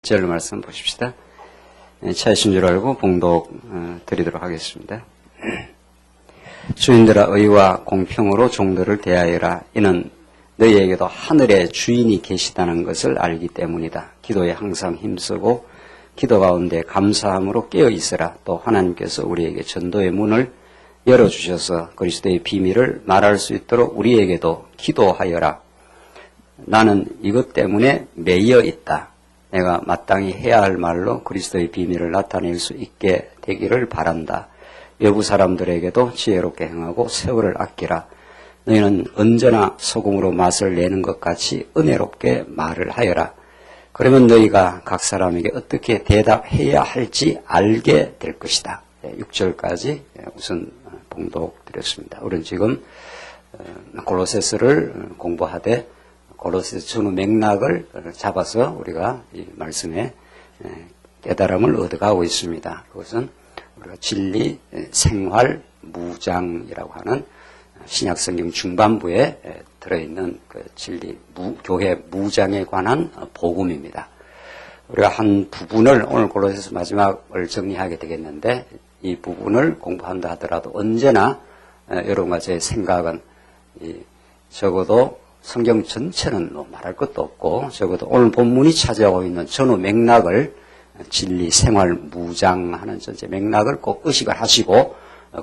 1절 말씀 보십시다. 찾으신 줄 알고 봉독 드리도록 하겠습니다. 주인들아 의와 공평으로 종들을 대하여라. 이는 너희에게도 하늘의 주인이 계시다는 것을 알기 때문이다. 기도에 항상 힘쓰고 기도 가운데 감사함으로 깨어 있으라. 또 하나님께서 우리에게 전도의 문을 열어주셔서 그리스도의 비밀을 말할 수 있도록 우리에게도 기도하여라. 나는 이것 때문에 매여 있다. 내가 마땅히 해야 할 말로 그리스도의 비밀을 나타낼 수 있게 되기를 바란다. 외부 사람들에게도 지혜롭게 행하고 세월을 아끼라. 너희는 언제나 소금으로 맛을 내는 것 같이 은혜롭게 말을 하여라. 그러면 너희가 각 사람에게 어떻게 대답해야 할지 알게 될 것이다. 6절까지 우선 봉독드렸습니다. 우리는 지금 골로새서를 공부하되 골로새서 전후 맥락을 잡아서 우리가 이 말씀에 깨달음을 얻어가고 있습니다. 그것은 우리가 진리, 생활, 무장이라고 하는 신약성경 중반부에 들어있는 그 진리, 교회 무장에 관한 복음입니다. 우리가 한 부분을 오늘 골로새서 마지막을 정리하게 되겠는데 이 부분을 공부한다 하더라도 언제나 여러분과 제 생각은 적어도 성경 전체는 말할 것도 없고 적어도 오늘 본문이 차지하고 있는 전후 맥락을 진리, 생활, 무장하는 전체 맥락을 꼭 의식을 하시고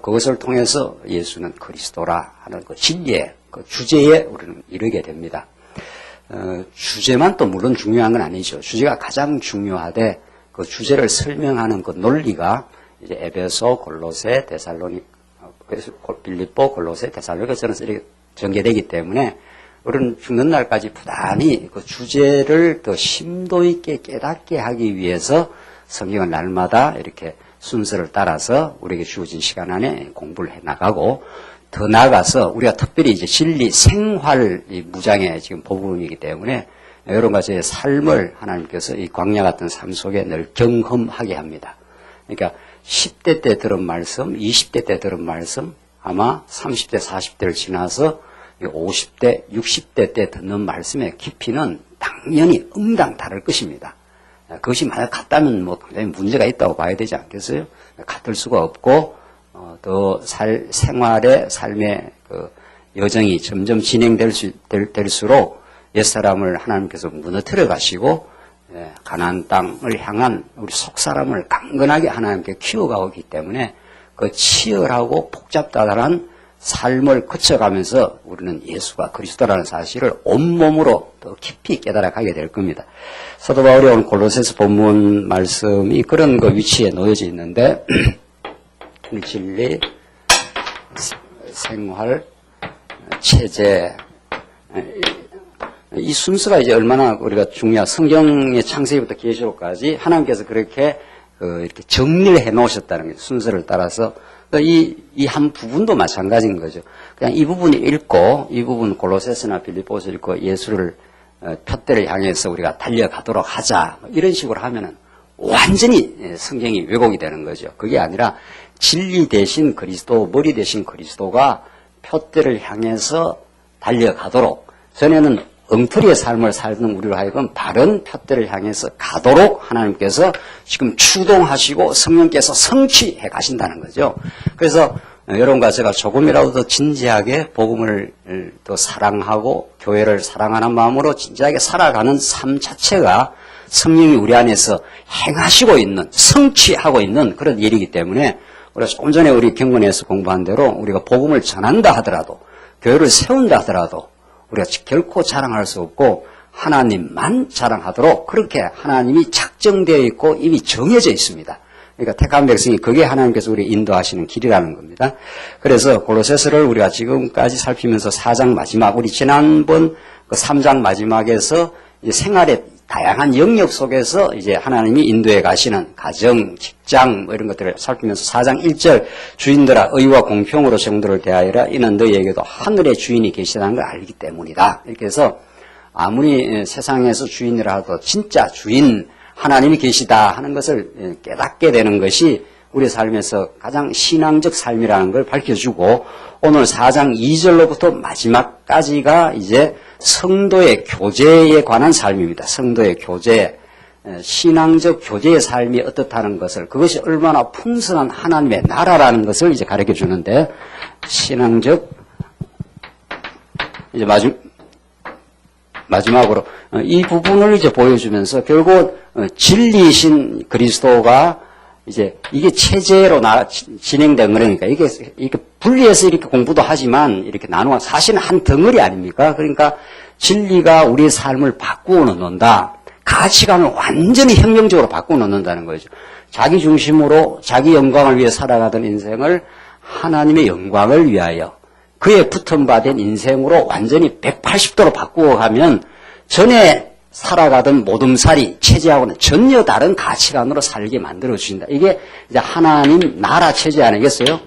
그것을 통해서 예수는 그리스도라 하는 그 진리의 그 주제에 우리는 이르게 됩니다. 주제만 또 물론 중요한 건 아니죠. 주제가 가장 중요하되 그 주제를 설명하는 그 논리가 이제 에베소, 골로새, 빌립보, 골로새, 데살로니가서에서 이렇게 전개되기 때문에 우리는 죽는 날까지 부단히 그 주제를 더 심도 있게 깨닫게 하기 위해서 성경은 날마다 이렇게 순서를 따라서 우리에게 주어진 시간 안에 공부를 해나가고 더 나아가서 우리가 특별히 이제 진리, 생활 무장의 지금 부분이기 때문에 여러 가지의 삶을 하나님께서 이 광야 같은 삶 속에 늘 경험하게 합니다. 그러니까 10대 때 들은 말씀, 20대 때 들은 말씀, 아마 30대, 40대를 지나서 50대, 60대 때 듣는 말씀의 깊이는 당연히 응당 다를 것입니다. 그것이 만약 같다면 뭐 굉장히 문제가 있다고 봐야 되지 않겠어요? 같을 수가 없고 더 생활의 삶의 그 여정이 점점 진행될수록 옛사람을 하나님께서 무너뜨려 가시고 가나안 땅을 향한 우리 속사람을 강건하게 하나님께 키워가고 있기 때문에 그 치열하고 복잡다단한 삶을 거쳐가면서 우리는 예수가 그리스도라는 사실을 온몸으로 더 깊이 깨달아가게 될 겁니다. 사도 바울이 오늘 골로새서 본문 말씀이 그런 그 위치에 놓여져 있는데 진리, 생활, 체제 이 순서가 이제 얼마나 우리가 중요한 성경의 창세기부터 계시록까지 하나님께서 그렇게 이렇게 정리를 해 놓으셨다는 거예요. 순서를 따라서 이 한 부분도 마찬가지인 거죠. 그냥 이 부분 읽고 이 부분 골로새서나 빌립보서 읽고 예수를 푯대를 향해서 우리가 달려가도록 하자 이런 식으로 하면은 완전히 성경이 왜곡이 되는 거죠. 그게 아니라 진리 대신 그리스도, 머리 대신 그리스도가 푯대를 향해서 달려가도록 전에는 엉터리의 삶을 살던 우리로 하여금 바른 푯대를 향해서 가도록 하나님께서 지금 추동하시고 성령께서 성취해 가신다는 거죠. 그래서 여러분과 제가 조금이라도 더 진지하게 복음을 더 사랑하고 교회를 사랑하는 마음으로 진지하게 살아가는 삶 자체가 성령이 우리 안에서 행하시고 있는, 성취하고 있는 그런 일이기 때문에 우리가 조금 전에 우리 경건에서 공부한 대로 우리가 복음을 전한다 하더라도 교회를 세운다 하더라도 우리가 결코 자랑할 수 없고 하나님만 자랑하도록 그렇게 하나님이 작정되어 있고 이미 정해져 있습니다. 그러니까 택한 백성이 그게 하나님께서 우리 인도하시는 길이라는 겁니다. 그래서 골로새서를 우리가 지금까지 살피면서 4장 마지막 우리 지난번 그 3장 마지막에서 이제 생활의 다양한 영역 속에서 이제 하나님이 인도해 가시는 가정, 직장 뭐 이런 것들을 살피면서 4장 1절 주인들아 의와 공평으로 정도를 대하여라. 이는 너희에게도 하늘의 주인이 계시다는 걸 알기 때문이다. 이렇게 해서 아무리 세상에서 주인이라 하도 진짜 주인 하나님이 계시다 하는 것을 깨닫게 되는 것이 우리 삶에서 가장 신앙적 삶이라는 걸 밝혀주고 오늘 4장 2절로부터 마지막까지가 이제 성도의 교제에 관한 삶입니다. 성도의 교제, 신앙적 교제의 삶이 어떻다는 것을, 그것이 얼마나 풍성한 하나님의 나라라는 것을 이제 가르쳐 주는데, 신앙적, 이제 마지막으로 이 부분을 이제 보여주면서 결국 진리이신 그리스도가 이제 이게 체제로 진행된 거니까 이게 분리해서 이렇게 공부도 하지만 이렇게 나누어 사실은 한 덩어리 아닙니까? 그러니까 진리가 우리의 삶을 바꾸어 놓는다. 가치관을 완전히 혁명적으로 바꾸어 놓는다는 거죠. 자기 중심으로 자기 영광을 위해 살아가던 인생을 하나님의 영광을 위하여 그에 붙음받은 인생으로 완전히 180도로 바꾸어 가면 전에 살아가던 모둠살이 체제하고는 전혀 다른 가치관으로 살게 만들어 주신다. 이게 이제 하나님 나라 체제 아니겠어요?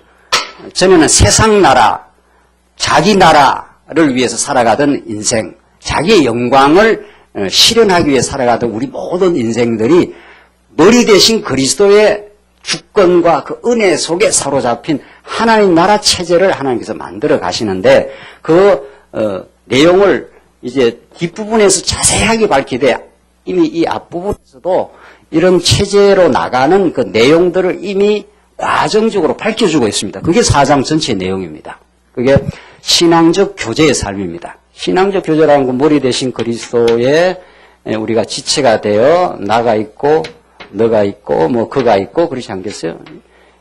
전에는 세상 나라, 자기 나라를 위해서 살아가던 인생, 자기의 영광을 실현하기 위해 살아가던 우리 모든 인생들이 머리 대신 그리스도의 주권과 그 은혜 속에 사로잡힌 하나님 나라 체제를 하나님께서 만들어 가시는데 그 내용을 이제 뒷부분에서 자세하게 밝히되 이미 이 앞부분에서도 이런 체제로 나가는 그 내용들을 이미 과정적으로 밝혀주고 있습니다. 그게 4장 전체 내용입니다. 그게 신앙적 교제의 삶입니다. 신앙적 교제라는 건 머리 대신 그리스도의 우리가 지체가 되어 나가 있고 너가 있고 뭐 그가 있고 그렇지 않겠어요?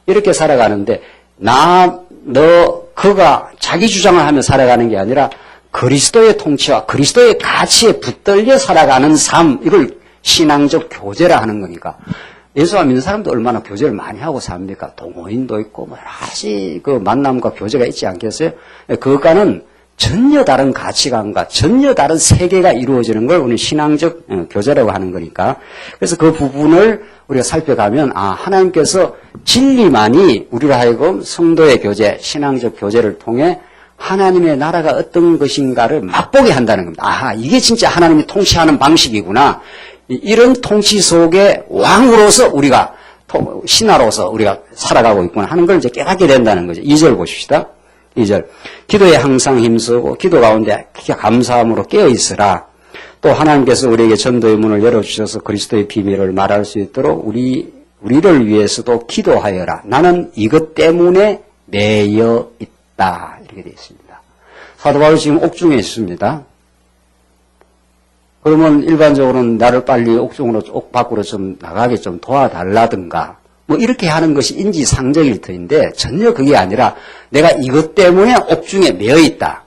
이렇게 살아가는데 나, 너, 그가 자기 주장을 하며 살아가는 게 아니라 그리스도의 통치와 그리스도의 가치에 붙들려 살아가는 삶, 이걸 신앙적 교제라 하는 거니까. 예수와 믿는 사람도 얼마나 교제를 많이 하고 삽니까? 동호인도 있고 뭐 여러 가지 그 만남과 교제가 있지 않겠어요? 그것과는 전혀 다른 가치관과 전혀 다른 세계가 이루어지는 걸 우리 신앙적 교제라고 하는 거니까. 그래서 그 부분을 우리가 살펴가면 하나님께서 진리만이 우리로 하여금 성도의 교제, 신앙적 교제를 통해 하나님의 나라가 어떤 것인가를 맛보게 한다는 겁니다. 이게 진짜 하나님이 통치하는 방식이구나. 이런 통치 속에 왕으로서 우리가 신하로서 우리가 살아가고 있구나 하는 걸 이제 깨닫게 된다는 거죠. 2절 보십시다. 2절. 기도에 항상 힘쓰고 기도 가운데 감사함으로 깨어 있으라. 또 하나님께서 우리에게 전도의 문을 열어주셔서 그리스도의 비밀을 말할 수 있도록 우리를 위해서도 기도하여라. 나는 이것 때문에 매여 있다. 이렇게 되어 있습니다. 사도 바울이 지금 옥중에 있습니다. 그러면 일반적으로는 나를 빨리 옥 밖으로 좀 나가게 좀 도와달라든가 뭐 이렇게 하는 것이 인지상정일 터인데 전혀 그게 아니라 내가 이것 때문에 옥중에 매여 있다.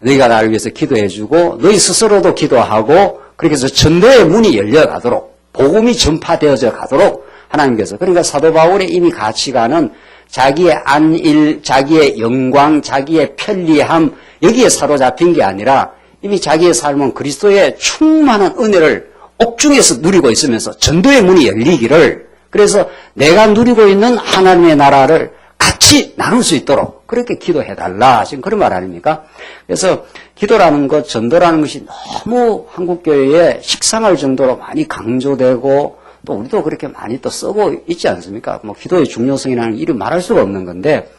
너희가 나를 위해서 기도해주고 너희 스스로도 기도하고 그렇게 해서 전도의 문이 열려가도록 복음이 전파되어져 가도록 하나님께서 그러니까 사도 바울의 이미 가치관은 자기의 안일, 자기의 영광, 자기의 편리함 여기에 사로잡힌 게 아니라 이미 자기의 삶은 그리스도의 충만한 은혜를 옥중에서 누리고 있으면서 전도의 문이 열리기를 그래서 내가 누리고 있는 하나님의 나라를 같이 나눌 수 있도록 그렇게 기도해달라. 지금 그런 말 아닙니까? 그래서 기도라는 것, 전도라는 것이 너무 한국교회에 식상할 정도로 많이 강조되고 또 우리도 그렇게 많이 또 쓰고 있지 않습니까? 뭐 기도의 중요성이라는 일을 말할 수가 없는 건데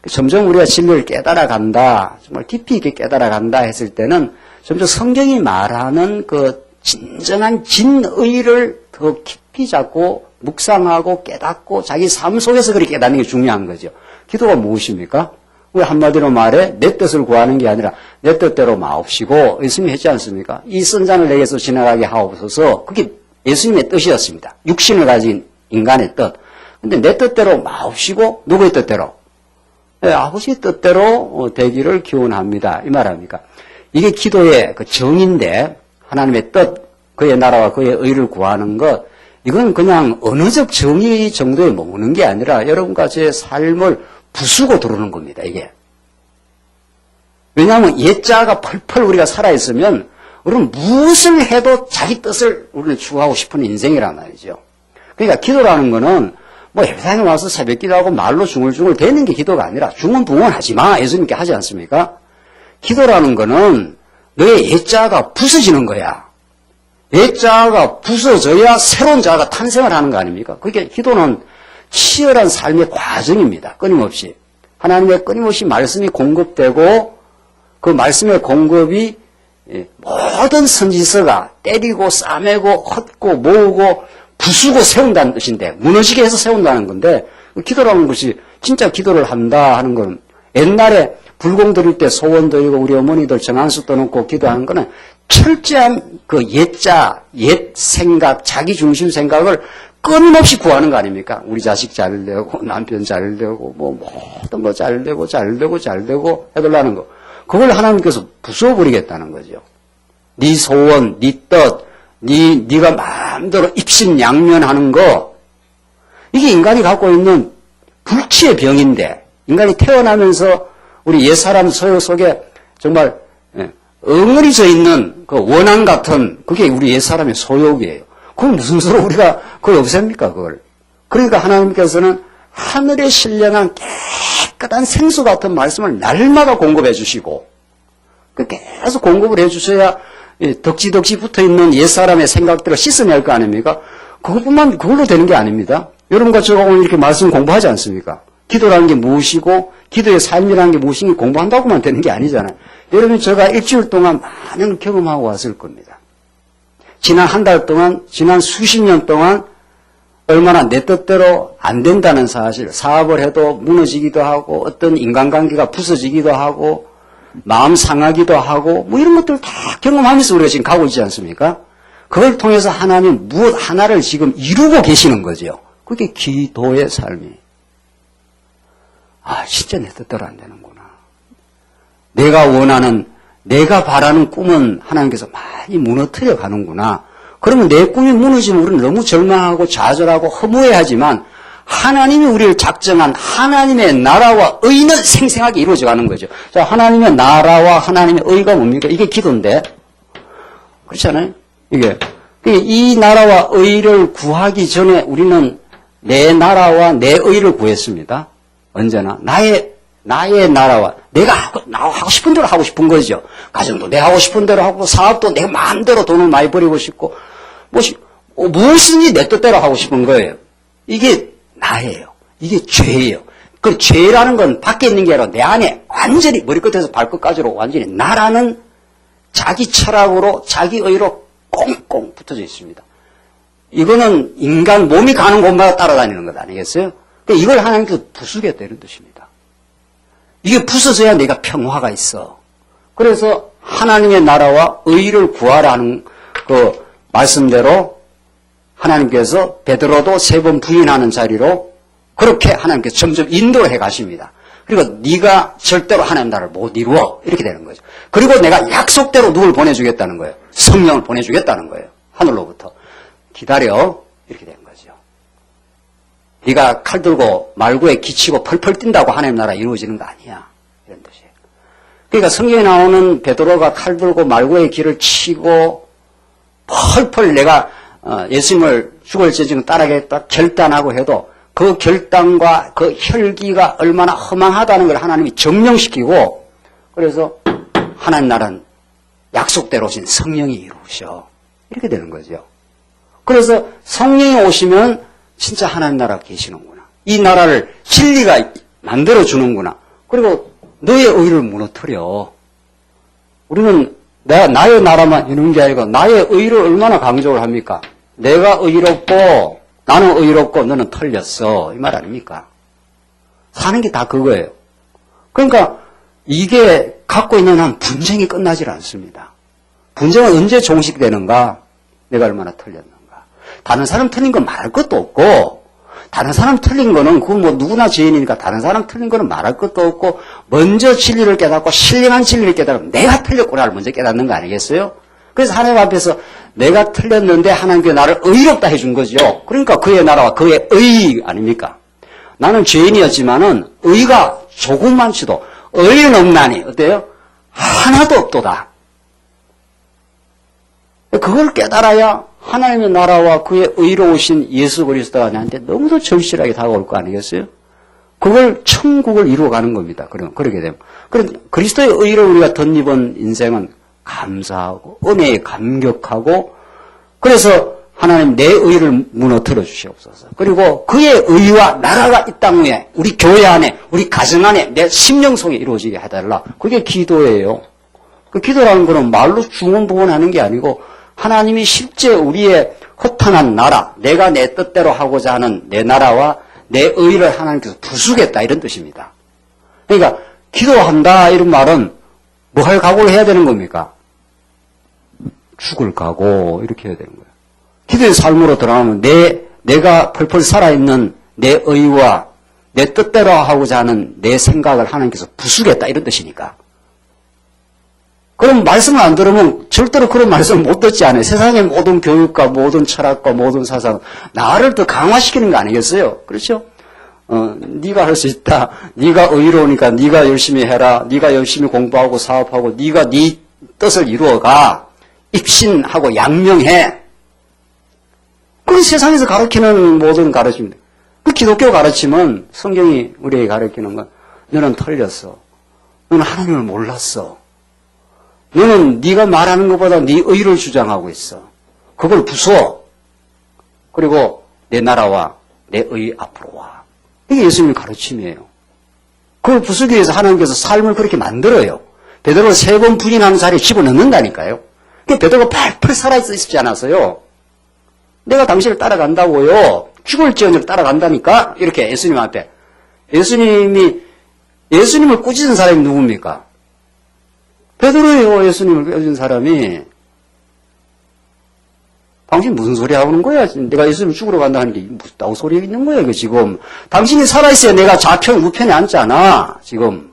점점 우리가 진리를 깨달아 간다. 정말 깊이 있게 깨달아 간다 했을 때는 점점 성경이 말하는 그 진정한 진의를 더 깊이 잡고 묵상하고 깨닫고 자기 삶 속에서 그렇게 깨닫는 게 중요한 거죠. 기도가 무엇입니까? 왜 한마디로 말해 내 뜻을 구하는 게 아니라 내 뜻대로 마옵시고 예수님이 했지 않습니까? 이 선잔을 내게서 지나가게 하옵소서. 그게 예수님의 뜻이었습니다. 육신을 가진 인간의 뜻. 근데 내 뜻대로 마옵시고 누구의 뜻대로? 아버지의 뜻대로 되기를 기원합니다. 이 말합니까? 이게 기도의 그 정인데 하나님의 뜻, 그의 나라와 그의 의를 구하는 것 이건 그냥 언어적 정의 정도에 머무는 게 아니라 여러분과 제 삶을 부수고 들어오는 겁니다. 이게. 왜냐하면 옛자가 펄펄 우리가 살아있으면 우리는 무엇을 해도 자기 뜻을 우리는 추구하고 싶은 인생이란 말이죠. 그러니까 기도라는 거는 뭐 예배당에 와서 새벽 기도하고 말로 중얼중얼 대는 게 기도가 아니라 중언부언하지 마. 예수님께 하지 않습니까? 기도라는 거는 너의 옛자가 부서지는 거야. 옛자가 부서져야 새로운 자가 탄생을 하는 거 아닙니까? 그게 기도는 치열한 삶의 과정입니다. 끊임없이. 하나님의 끊임없이 말씀이 공급되고 그 말씀의 공급이 모든 선지서가 때리고 싸매고 헛고 모으고 부수고 세운다는 뜻인데 무너지게 해서 세운다는 건데 기도라는 것이 진짜 기도를 한다 하는 건 옛날에 불공 드릴 때 소원 드리고 우리 어머니들 정한수 떠놓고 기도하는 거는 철저한 그 옛 생각, 자기 중심 생각을 끊임없이 구하는 거 아닙니까? 우리 자식 잘 되고 남편 잘 되고 뭐 모든 거 잘 되고 해달라는 거. 그걸 하나님께서 부숴버리겠다는 거죠. 네 소원, 네 뜻, 네가 마음대로 입신양면하는 거, 이게 인간이 갖고 있는 불치의 병인데, 인간이 태어나면서 우리 옛사람 소유 속에 정말 엉어리져 있는 그 원앙 같은 그게 우리 옛사람의 소욕이에요. 그건 무슨 수로 우리가 그걸 없앱니까, 그걸. 그러니까 하나님께서는 하늘에 신령한 깨끗한 생수 같은 말씀을 날마다 공급해 주시고, 계속 공급을 해 주셔야 덕지덕지 붙어 있는 옛사람의 생각들을 씻어낼 거 아닙니까? 그걸로 되는 게 아닙니다. 여러분과 저가 오늘 이렇게 말씀 공부하지 않습니까? 기도라는 게 무엇이고, 기도의 삶이라는 게 무엇인지 공부한다고만 되는 게 아니잖아요. 여러분, 제가 일주일 동안 많은 경험하고 왔을 겁니다. 지난 한 달 동안, 지난 수십 년 동안 얼마나 내 뜻대로 안 된다는 사실, 사업을 해도 무너지기도 하고, 어떤 인간관계가 부서지기도 하고, 마음 상하기도 하고, 뭐 이런 것들 다 경험하면서 우리가 지금 가고 있지 않습니까? 그걸 통해서 하나님 무엇 하나를 지금 이루고 계시는 거죠. 그게 기도의 삶이에요. 아, 진짜 내 뜻대로 안 되는구나. 내가 원하는, 내가 바라는 꿈은 하나님께서 많이 무너뜨려 가는구나. 그러면 내 꿈이 무너지면 우리는 너무 절망하고 좌절하고 허무해하지만 하나님이 우리를 작정한 하나님의 나라와 의는 생생하게 이루어져 가는 거죠. 자, 하나님의 나라와 하나님의 의가 뭡니까? 이게 기도인데. 그렇잖아요? 이 나라와 의를 구하기 전에 우리는 내 나라와 내 의를 구했습니다. 언제나. 나의 나라와 내가 하고 싶은 대로 하고 싶은 거죠. 가정도 내가 하고 싶은 대로 하고 사업도 내 마음대로 돈을 많이 벌이고 싶고 무엇이든지 내 뜻대로 하고 싶은 거예요. 이게 나예요. 이게 죄예요. 그 죄라는 건 밖에 있는 게 아니라 내 안에 완전히 머리끝에서 발끝까지로 완전히 나라는 자기 철학으로 자기 의로 꽁꽁 붙어져 있습니다. 이거는 인간 몸이 가는 곳마다 따라다니는 것 아니겠어요? 그러니까 이걸 하나님께서 부수겠다 이런 뜻입니다. 이게 부서져야 내가 평화가 있어. 그래서 하나님의 나라와 의를 구하라는 그 말씀대로 하나님께서 베드로도 3번 부인하는 자리로 그렇게 하나님께서 점점 인도를 해 가십니다. 그리고 네가 절대로 하나님 나라를 못 이루어 이렇게 되는 거죠. 그리고 내가 약속대로 누굴 보내주겠다는 거예요. 성령을 보내주겠다는 거예요. 하늘로부터. 기다려 이렇게 되는 거죠. 네가 칼 들고 말구에 기치고 펄펄 뛴다고 하나님 나라 이루어지는 거 아니야. 이런 뜻이에요. 그러니까 성경에 나오는 베드로가 칼 들고 말구에 길을 치고 펄펄 내가 예수님을 죽을지증 따라가겠다 결단하고 해도 그 결단과 그 혈기가 얼마나 허망하다는 걸 하나님이 증명시키고 그래서 하나님 나라는 약속대로 오신 성령이 이루셔. 이렇게 되는 거죠. 그래서 성령이 오시면 진짜 하나님 나라가 계시는구나. 이 나라를 진리가 만들어주는구나. 그리고 너의 의를 무너뜨려. 우리는 나의 나라만 이루는 게 아니고 나의 의를 얼마나 강조를 합니까? 내가 의롭고 나는 의롭고 너는 틀렸어. 이 말 아닙니까? 사는 게 다 그거예요. 그러니까 이게 갖고 있는 한 분쟁이 끝나질 않습니다. 분쟁은 언제 종식되는가? 내가 얼마나 틀렸는가. 다른 사람 틀린 건 말할 것도 없고 다른 사람 틀린 거는 그건 뭐 누구나 죄인이니까 다른 사람 틀린 거는 말할 것도 없고 먼저 진리를 깨닫고 신령한 진리를 깨닫고 내가 틀렸구나를 먼저 깨닫는 거 아니겠어요? 그래서 하나님 앞에서 내가 틀렸는데 하나님께 나를 의롭다 해준 거죠. 그러니까 그의 나라와 그의 의 아닙니까? 나는 죄인이었지만은 의가 조금만치도 의는 없나니 어때요? 하나도 없도다. 그걸 깨달아야 하나님의 나라와 그의 의로우신 예수 그리스도가 나한테 너무도 절실하게 다가올 거 아니겠어요? 그걸 천국을 이루어가는 겁니다. 그러게 되면. 그럼 그리스도의 의를 우리가 덧입은 인생은 감사하고 은혜에 감격하고 그래서 하나님 내 의를 무너뜨려 주시옵소서. 그리고 그의 의와 나라가 이 땅 위에 우리 교회 안에 우리 가정 안에 내 심령 속에 이루어지게 해달라. 그게 기도예요. 그 기도라는 거는 말로 중언부언하는 게 아니고 하나님이 실제 우리의 허탄한 나라, 내가 내 뜻대로 하고자 하는 내 나라와 내 의를 하나님께서 부수겠다 이런 뜻입니다. 그러니까 기도한다 이런 말은 뭐 할 각오를 해야 되는 겁니까? 죽을 각오 이렇게 해야 되는 거예요. 기도의 삶으로 들어가면 내가 펄펄 살아있는 내 의와 내 뜻대로 하고자 하는 내 생각을 하나님께서 부수겠다 이런 뜻이니까. 그럼 말씀을 안 들으면 절대로 그런 말씀을 못 듣지 않아요. 세상의 모든 교육과 모든 철학과 모든 사상 나를 더 강화시키는 거 아니겠어요? 그렇죠? 네가 할 수 있다. 네가 의로우니까 네가 열심히 해라. 네가 열심히 공부하고 사업하고 네가 네 뜻을 이루어가. 입신하고 양명해. 그건 세상에서 가르치는 모든 가르침입니다. 그 기독교 가르침은 성경이 우리에게 가르치는 건 너는 틀렸어. 너는 하나님을 몰랐어. 너는 네가 말하는 것보다 네 의를 주장하고 있어. 그걸 부숴. 그리고 내 나라와 내 의 앞으로 와. 이게 예수님의 가르침이에요. 그걸 부수기 위해서 하나님께서 삶을 그렇게 만들어요. 베드로를 3번 부인하는 자리에 집어넣는다니까요. 베드로가 팔팔 살아있지 않았어요. 내가 당신을 따라간다고요. 죽을지언정 따라간다니까. 이렇게 예수님 앞에. 예수님을 꾸짖은 사람이 누굽니까? 베드로예요. 예수님을 꾸짖은 사람이. 당신 무슨 소리 하는 거야? 내가 예수님을 죽으러 간다 하는데 무슨 따고 소리 있는 거야, 이거 지금. 당신이 살아있어야 내가 좌편, 우편에 앉잖아, 지금.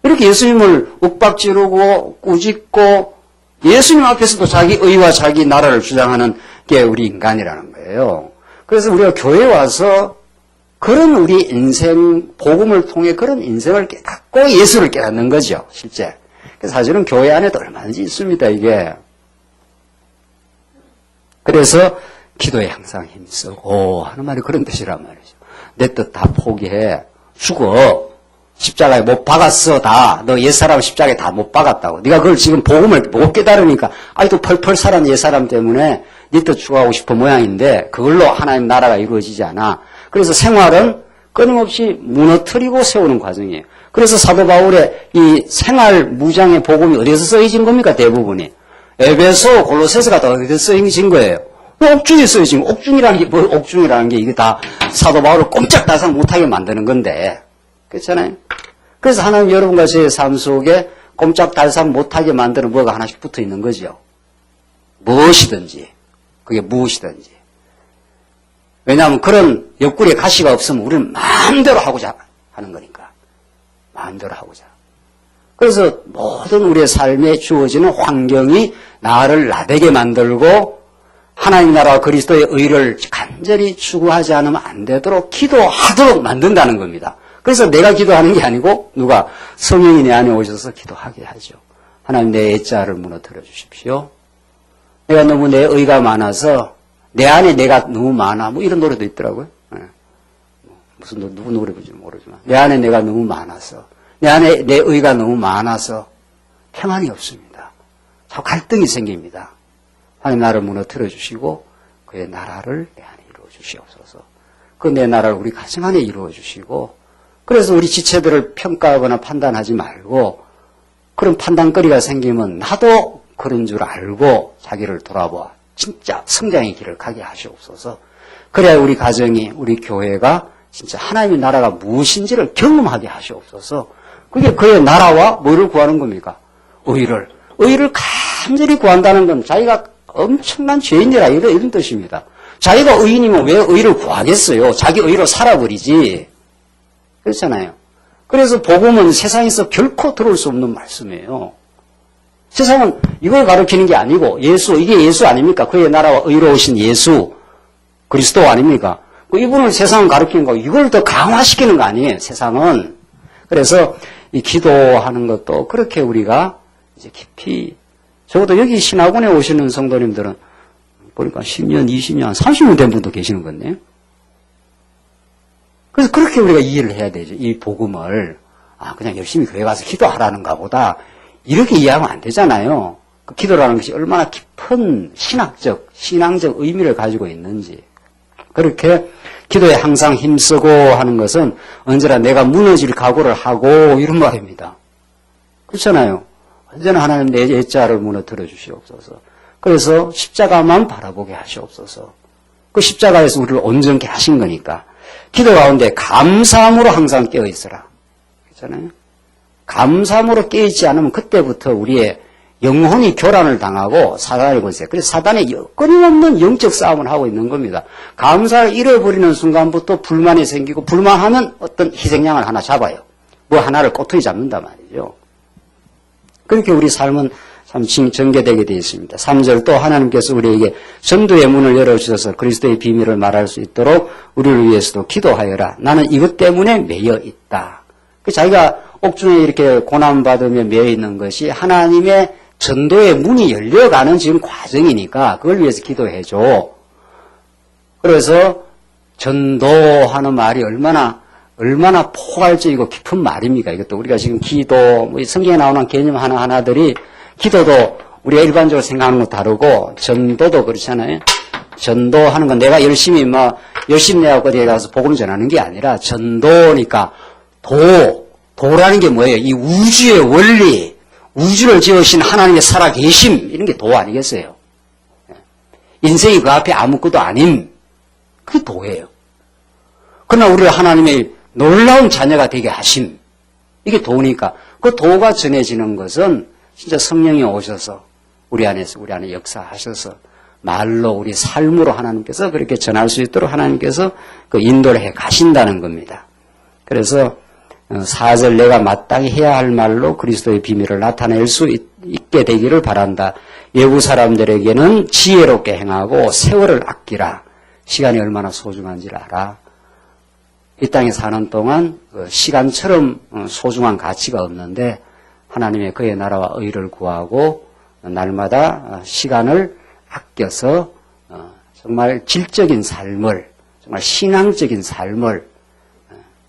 이렇게 예수님을 윽박지르고 꾸짖고 예수님 앞에서도 자기 의와 자기 나라를 주장하는 게 우리 인간이라는 거예요. 그래서 우리가 교회에 와서 그런 우리 인생, 복음을 통해 그런 인생을 깨닫고 예수를 깨닫는 거죠, 실제. 그래서 사실은 교회 안에도 얼마든지 있습니다, 이게. 그래서 기도에 항상 힘쓰고 하는 말이 그런 뜻이란 말이죠. 내 뜻 다 포기해. 죽어. 십자가에 못 박았어, 다. 너 옛사람 십자가에 다 못 박았다고. 네가 그걸 지금 복음을 못 깨달으니까 아직도 펄펄 살아는 옛사람 때문에 네 뜻 추구하고 싶은 모양인데 그걸로 하나님 나라가 이루어지지 않아. 그래서 생활은 끊임없이 무너뜨리고 세우는 과정이에요. 그래서 사도 바울의 이 생활 무장의 복음이 어디서 쓰여진 겁니까? 대부분이. 에베소, 골로새서가 다 어디서 쓰여진 거예요? 옥중에 쓰여진 거. 옥중이라는 게, 뭐 옥중이라는 게 이게 다 사도 바울을 꼼짝달싹 못하게 만드는 건데. 그렇잖아요? 그래서 하나님 여러분과 제 삶 속에 꼼짝달싹 못하게 만드는 뭐가 하나씩 붙어 있는 거죠. 무엇이든지. 그게 무엇이든지. 왜냐하면 그런 옆구리에 가시가 없으면 우리는 마음대로 하고자 하는 거니까. 마음대로 하고자. 그래서 모든 우리의 삶에 주어지는 환경이 나를 나대게 만들고 하나님 나라와 그리스도의 의를 간절히 추구하지 않으면 안 되도록 기도하도록 만든다는 겁니다. 그래서 내가 기도하는 게 아니고 누가 성령이 내 안에 오셔서 기도하게 하죠. 하나님 내 애자를 무너뜨려 주십시오. 내가 너무 내 의가 많아서 내 안에 내가 너무 많아. 뭐 이런 노래도 있더라고요. 네. 무슨 누구 노래 부르지 모르지만 내 안에 내가 너무 많아서 내 안에 내 의가 너무 많아서 평안이 없습니다. 자꾸 갈등이 생깁니다. 하나님 나를 무너뜨려 주시고 그의 나라를 내 안에 이루어 주시옵소서. 그 내 나라를 우리 가정 안에 이루어 주시고 그래서 우리 지체들을 평가하거나 판단하지 말고 그런 판단거리가 생기면 나도 그런 줄 알고 자기를 돌아보아 진짜 성장의 길을 가게 하시옵소서. 그래야 우리 가정이 우리 교회가 진짜 하나님의 나라가 무엇인지를 경험하게 하시옵소서. 그게 그의 나라와 뭐를 구하는 겁니까? 의를. 의를 간절히 구한다는 건 자기가 엄청난 죄인이라 이런 뜻입니다. 자기가 의인이면 왜 의를 구하겠어요? 자기 의로 살아버리지. 그렇잖아요. 그래서 복음은 세상에서 결코 들어올 수 없는 말씀이에요. 세상은 이걸 가르치는 게 아니고 이게 예수 아닙니까? 그의 나라와 의로우신 예수 그리스도 아닙니까? 이분을 세상은 가르치는 거 이걸 더 강화시키는 거 아니에요. 세상은. 그래서 이 기도하는 것도 그렇게 우리가 이제 깊이 적어도 여기 신학원에 오시는 성도님들은 보니까 10년, 20년, 30년 된 분도 계시는 건데요. 그래서 그렇게 우리가 이해를 해야 되죠. 이 복음을. 그냥 열심히 교회 가서 기도하라는가 보다. 이렇게 이해하면 안 되잖아요. 그 기도라는 것이 얼마나 깊은 신앙적 의미를 가지고 있는지. 그렇게 기도에 항상 힘쓰고 하는 것은 언제나 내가 무너질 각오를 하고 이런 말입니다. 그렇잖아요. 언제나 하나님 내 옛자를 무너뜨려 주시옵소서. 그래서 십자가만 바라보게 하시옵소서. 그 십자가에서 우리를 온전케 하신 거니까 기도 가운데 감사함으로 항상 깨어있어라. 그렇잖아요. 감사함으로 깨어있지 않으면 그때부터 우리의 영혼이 교란을 당하고 사단의 권세. 그래서 사단의 끊임없는 영적 싸움을 하고 있는 겁니다. 감사를 잃어버리는 순간부터 불만이 생기고 불만하면 어떤 희생양을 하나 잡아요. 뭐 하나를 꼬투리 잡는단 말이죠. 그렇게 우리 삶은 참 전개되게 되어 있습니다. 3절 또 하나님께서 우리에게 전도의 문을 열어주셔서 그리스도의 비밀을 말할 수 있도록 우리를 위해서도 기도하여라. 나는 이것 때문에 매여 있다. 자기가 옥중에 이렇게 고난받으며 매여 있는 것이 하나님의 전도의 문이 열려가는 지금 과정이니까 그걸 위해서 기도해줘. 그래서 전도하는 말이 얼마나 포괄적이고 깊은 말입니까? 이것도 우리가 지금 기도, 성경에 나오는 개념 하나하나들이 기도도 우리가 일반적으로 생각하는 거 다르고 전도도 그렇잖아요. 전도하는 건 내가 열심히 내가 어디에 가서 복음 전하는 게 아니라 전도니까 도라는 게 뭐예요? 이 우주의 원리, 우주를 지으신 하나님의 살아계심, 이런 게 도 아니겠어요? 인생이 그 앞에 아무것도 아님, 그게 도예요. 그러나 우리를 하나님의 놀라운 자녀가 되게 하심, 이게 도니까 그 도가 전해지는 것은 진짜 성령이 오셔서 우리 안에 역사하셔서 말로 우리 삶으로 하나님께서 그렇게 전할 수 있도록 하나님께서 그 인도를 해 가신다는 겁니다. 그래서 4절 내가 마땅히 해야 할 말로 그리스도의 비밀을 나타낼 수 있게 되기를 바란다. 외부 사람들에게는 지혜롭게 행하고 세월을 아끼라. 시간이 얼마나 소중한지를 알아. 이 땅에 사는 동안 시간처럼 소중한 가치가 없는데 하나님의 그의 나라와 의를 구하고 날마다 시간을 아껴서 정말 질적인 삶을, 정말 신앙적인 삶을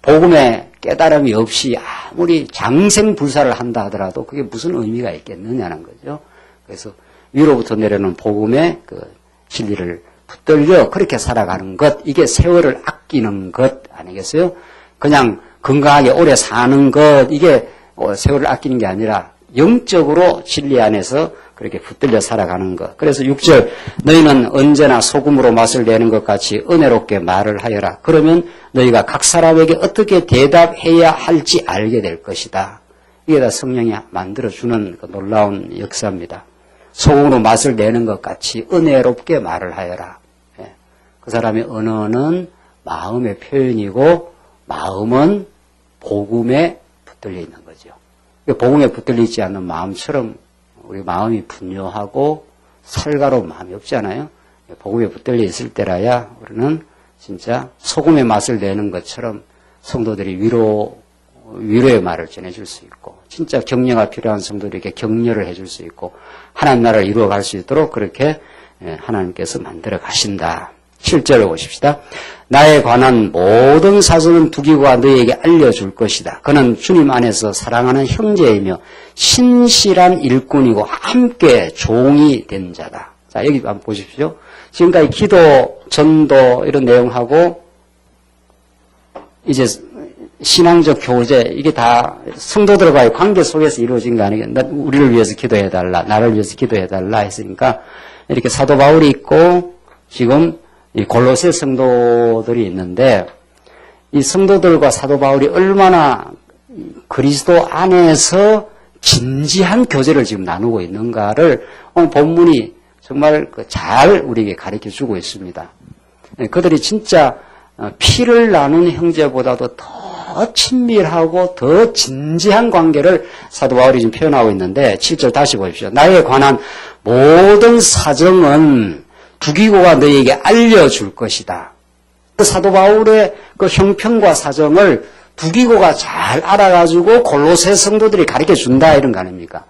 복음의 깨달음이 없이 아무리 장생불사를 한다 하더라도 그게 무슨 의미가 있겠느냐는 거죠. 그래서 위로부터 내려오는 복음의 그 진리를 붙들려 그렇게 살아가는 것, 이게 세월을 아끼는 것 아니겠어요? 그냥 건강하게 오래 사는 것, 이게 세월을 아끼는 게 아니라 영적으로 진리 안에서 그렇게 붙들려 살아가는 것. 그래서 6절 너희는 언제나 소금으로 맛을 내는 것 같이 은혜롭게 말을 하여라. 그러면 너희가 각 사람에게 어떻게 대답해야 할지 알게 될 것이다. 이게 다 성령이 만들어주는 그 놀라운 역사입니다. 소금으로 맛을 내는 것 같이 은혜롭게 말을 하여라. 그 사람의 언어는 마음의 표현이고 마음은 복음에 붙들려 있는 거죠. 복음에 붙들리지 않는 마음처럼 우리 마음이 분요하고 살가로운 마음이 없잖아요. 복음에 붙들려 있을 때라야 우리는 진짜 소금의 맛을 내는 것처럼 성도들이 위로의 말을 전해줄 수 있고 진짜 격려가 필요한 성도들에게 격려를 해줄 수 있고 하나님 나라를 이루어갈 수 있도록 그렇게 하나님께서 만들어 가신다. 7절을 보십시다. 나에 관한 모든 사정은 두기고가 너희에게 알려줄 것이다. 그는 주님 안에서 사랑하는 형제이며 신실한 일꾼이고 함께 종이 된 자다. 자, 여기 한번 보십시오. 지금까지 기도, 전도 이런 내용하고 이제 신앙적 교제, 이게 다 성도들과의 관계 속에서 이루어진 거 아니겠나? 우리를 위해서 기도해달라, 나를 위해서 기도해달라 했으니까 이렇게 사도 바울이 있고 지금 이 골로새 성도들이 있는데 이 성도들과 사도 바울이 얼마나 그리스도 안에서 진지한 교제를 지금 나누고 있는가를 오늘 본문이 정말 잘 우리에게 가르쳐주고 있습니다. 그들이 진짜 피를 나눈 형제보다도 더 친밀하고 더 진지한 관계를 사도 바울이 지금 표현하고 있는데 7절 다시 보십시오. 나에 관한 모든 사정은 두기고가 너희에게 알려줄 것이다. 그 사도 바울의 그 형편과 사정을 두기고가 잘 알아가지고 골로새 성도들이 가르쳐준다 이런 거 아닙니까?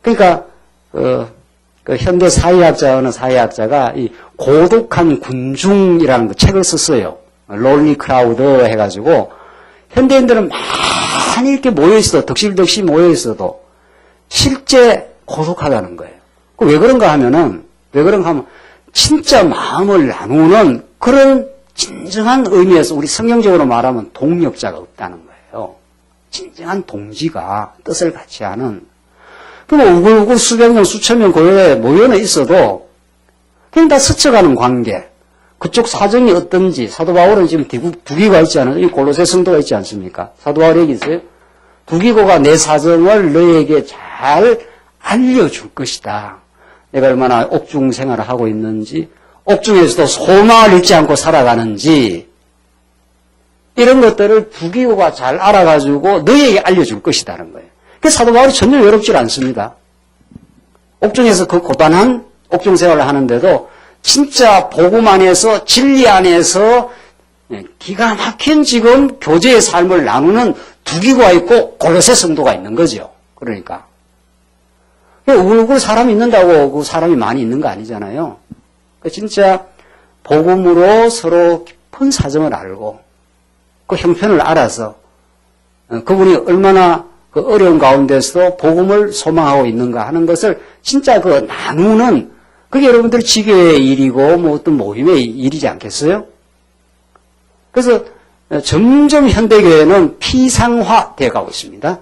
그러니까 그 현대 사회학자 어느 사회학자가 이 고독한 군중이라는 그 책을 썼어요. 롤리 크라우드 해가지고 현대인들은 많이 이렇게 모여있어도 덕실덕실 모여있어도 실제 고독하다는 거예요. 왜 그런가 하면 진짜 마음을 나누는 그런 진정한 의미에서 우리 성경적으로 말하면 동력자가 없다는 거예요. 진정한 동지가 뜻을 같이 하는. 그럼 우글우글 수백 명, 수천 명 교회에 모여는 있어도 그냥 다 스쳐가는 관계. 그쪽 사정이 어떤지 사도 바울은 지금 두기고가 있지 않아요? 이 골로새 성도가 있지 않습니까? 사도 바울이 여기 있어요. 두기고가 내 사정을 너에게 잘 알려줄 것이다. 내가 얼마나 옥중 생활을 하고 있는지, 옥중에서도 소망을 잃지 않고 살아가는지, 이런 것들을 두기고가 잘 알아가지고 너에게 알려줄 것이다는 거예요. 그래서 사도 바울이 전혀 외롭지 않습니다. 옥중에서 그 고단한 옥중 생활을 하는데도 진짜 복음 안에서 진리 안에서 기가 막힌 지금 교제의 삶을 나누는 두기고가 있고 골로새 성도가 있는 거죠. 그러니까 우글우글 사람이 있는다고 그 사람이 많이 있는 거 아니잖아요. 진짜 복음으로 서로 깊은 사정을 알고 그 형편을 알아서 그분이 얼마나 그 어려운 가운데서도 복음을 소망하고 있는가 하는 것을 진짜 그 나누는 그게 여러분들 지교의 일이고 뭐 어떤 모임의 일이지 않겠어요? 그래서 점점 현대교회는 피상화되어 가고 있습니다.